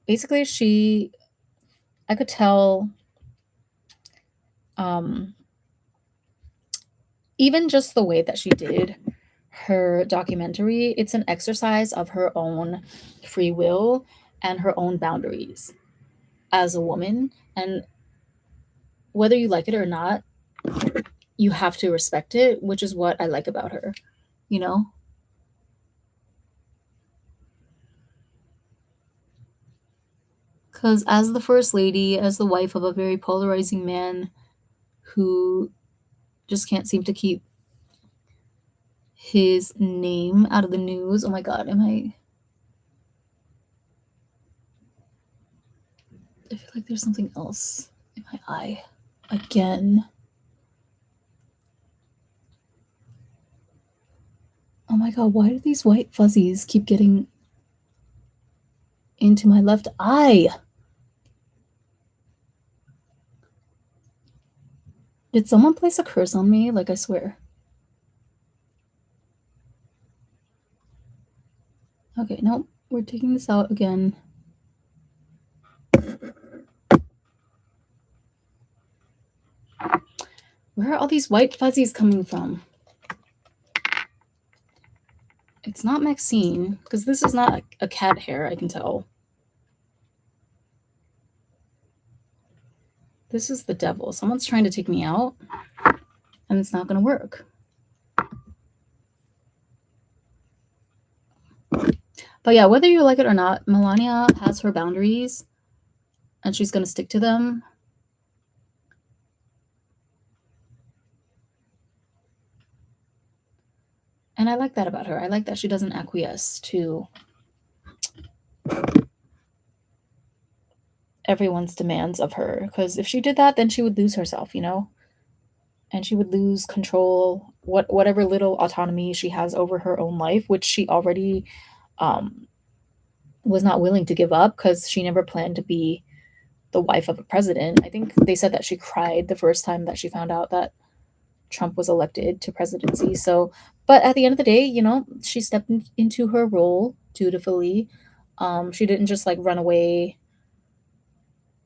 basically I could tell, um, even just the way that she did her documentary, it's an exercise of her own free will and her own boundaries as a woman. And whether you like it or not, you have to respect it, which is what I like about her, you know? Because as the first lady, as the wife of a very polarizing man who just can't seem to keep his name out of the news. Oh my God, I feel like there's something else in my eye again. Oh my God, why do these white fuzzies keep getting into my left eye? Did someone place a curse on me? Like, I swear. Okay, no, we're taking this out again. Where are all these white fuzzies coming from? It's not Maxine, because this is not a cat hair, I can tell. This is the devil. Someone's trying to take me out, and it's not going to work. But yeah, whether you like it or not, Melania has her boundaries, and she's going to stick to them. And I like that about her. I like that she doesn't acquiesce to everyone's demands of her. Because if she did that, then she would lose herself, and she would lose control, whatever little autonomy she has over her own life, which she already um, was not willing to give up because she never planned to be the wife of a president. I think they said that she cried the first time that she found out that Trump was elected to presidency. So, but at the end of the day, she stepped into her role dutifully. She didn't just like run away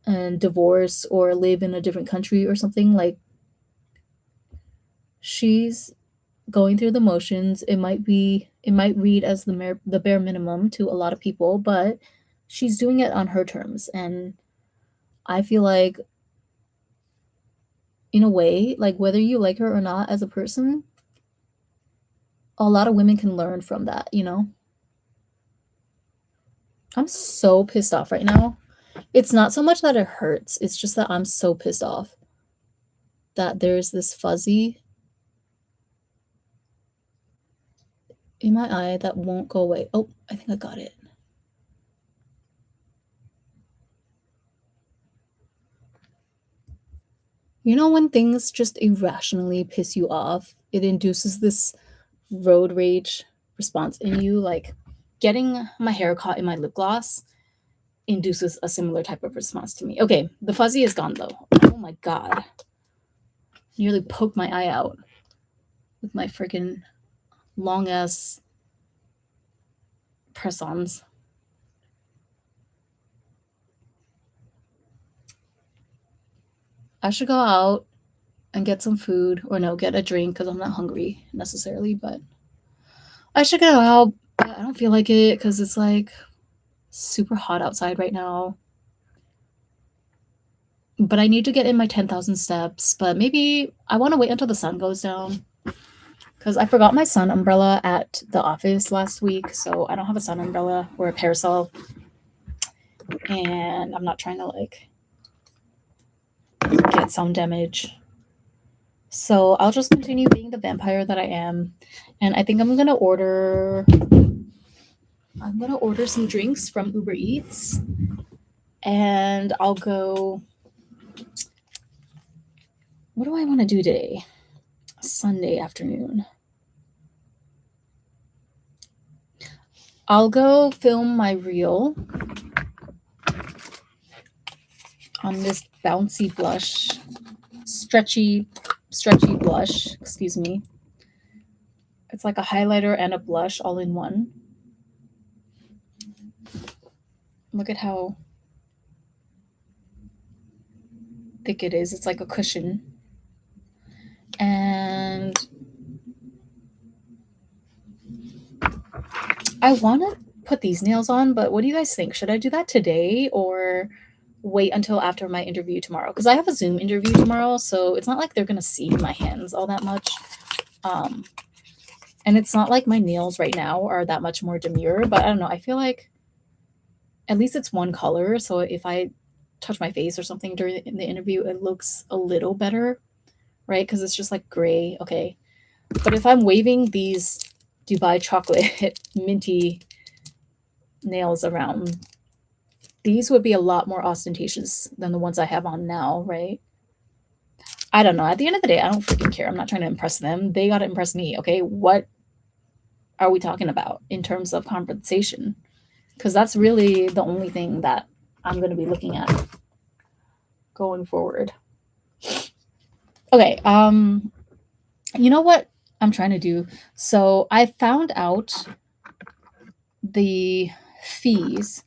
and divorce or live in a different country or something. Like, she's going through the motions. It might read as the bare minimum to a lot of people, but she's doing it on her terms. And I feel like, in a way, like whether you like her or not as a person, a lot of women can learn from that. I'm so pissed off right now. It's not so much that it hurts, it's just that I'm so pissed off that there's this fuzzy in my eye that won't go away. Oh, I think I got it. When things just irrationally piss you off, it induces this road rage response in you. Like getting my hair caught in my lip gloss induces a similar type of response to me. Okay, the fuzzy is gone though. Oh my God. Nearly poked my eye out with my freaking long ass press ons. I should go out and get some food or no, get a drink because I'm not hungry necessarily, but I should go out, but I don't feel like it because it's like super hot outside right now. But I need to get in my 10,000 steps. But maybe I want to wait until the sun goes down because I forgot my sun umbrella at the office last week. So I don't have a sun umbrella or a parasol. And I'm not trying to like get some damage. So I'll just continue being the vampire that I am. And I think I'm gonna order some drinks from Uber Eats and I'll go. What do I want to do today? Sunday afternoon. I'll go film my reel on this bouncy blush, stretchy blush, excuse me. It's like a highlighter and a blush all in one. Look at how thick it is. It's like a cushion. And I want to put these nails on, but what do you guys think? Should I do that today or wait until after my interview tomorrow? Because I have a Zoom interview tomorrow, so it's not like they're going to see my hands all that much. Um, and it's not like my nails right now are that much more demure, but I don't know. I feel like at least it's one color. So if I touch my face or something during the interview, it looks a little better, right? Because it's just like gray. Okay. But if I'm waving these Dubai chocolate minty nails around, these would be a lot more ostentatious than the ones I have on now, right? I don't know. At the end of the day, I don't freaking care. I'm not trying to impress them. They got to impress me, okay? What are we talking about in terms of compensation? Because that's really the only thing that I'm going to be looking at going forward. Okay, you know what I'm trying to do? So I found out the fees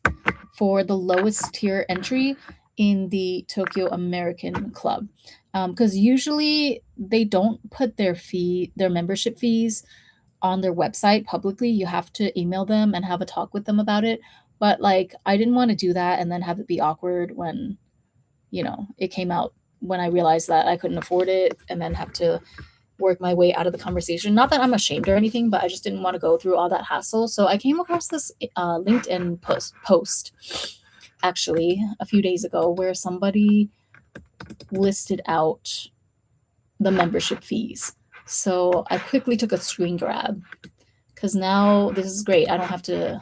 for the lowest tier entry in the Tokyo American Club. Because usually they don't put their membership fees on their website publicly. You have to email them and have a talk with them about it. But like, I didn't want to do that and then have it be awkward when, it came out when I realized that I couldn't afford it and then have to work my way out of the conversation. Not that I'm ashamed or anything, but I just didn't want to go through all that hassle. So I came across this LinkedIn post actually a few days ago where somebody listed out the membership fees. So I quickly took a screen grab because now this is great. I don't have to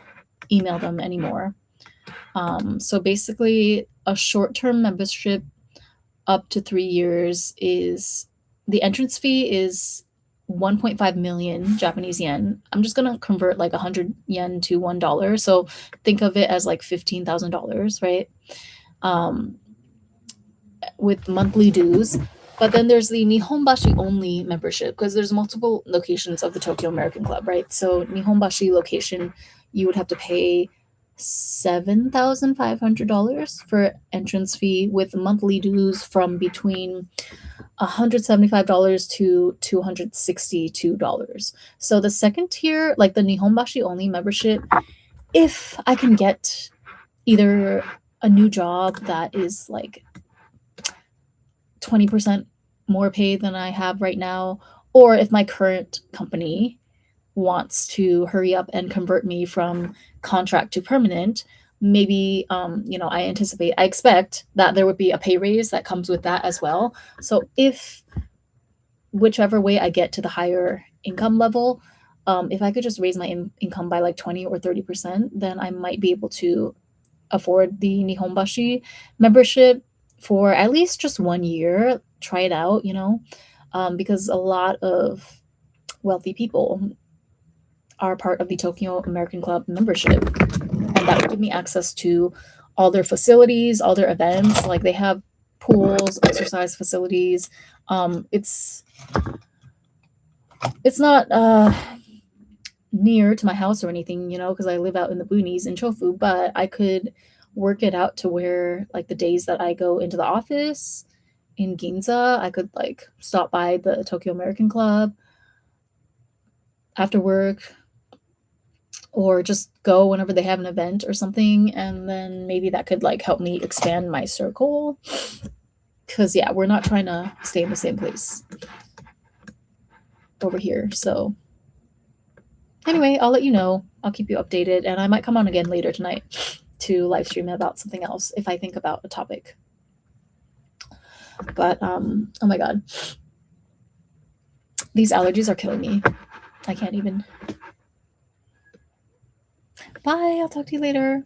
email them anymore. So basically, a short term membership up to 3 years is the entrance fee is 1.5 million Japanese yen. I'm just going to convert like 100 yen to $1. So think of it as like $15,000, right? With monthly dues. But then there's the Nihonbashi only membership because there's multiple locations of the Tokyo American Club, right? So Nihonbashi location, you would have to pay $7,500 for entrance fee with monthly dues from between $175 to $262. So the second tier, like the Nihonbashi only membership, if I can get either a new job that is like 20% more pay than I have right now, or if my current company wants to hurry up and convert me from contract to permanent, maybe I expect that there would be a pay raise that comes with that as well. So if whichever way I get to the higher income level, if I could just raise my income by like 20 or 30%, then I might be able to afford the Nihonbashi membership for at least just 1 year. Try it out, because a lot of wealthy people are part of the Tokyo American Club membership. And that would give me access to all their facilities, all their events. Like they have pools, exercise facilities. It's not near to my house or anything, because I live out in the boonies in Chofu, but I could work it out to where like the days that I go into the office in Ginza, I could like stop by the Tokyo American Club after work, or just go whenever they have an event or something, and then maybe that could like help me expand my circle. Cause yeah, we're not trying to stay in the same place over here. So anyway, I'll let you know. I'll keep you updated, and I might come on again later tonight to live stream about something else if I think about a topic. But oh my god, these allergies are killing me. I can't even. Bye. I'll talk to you later.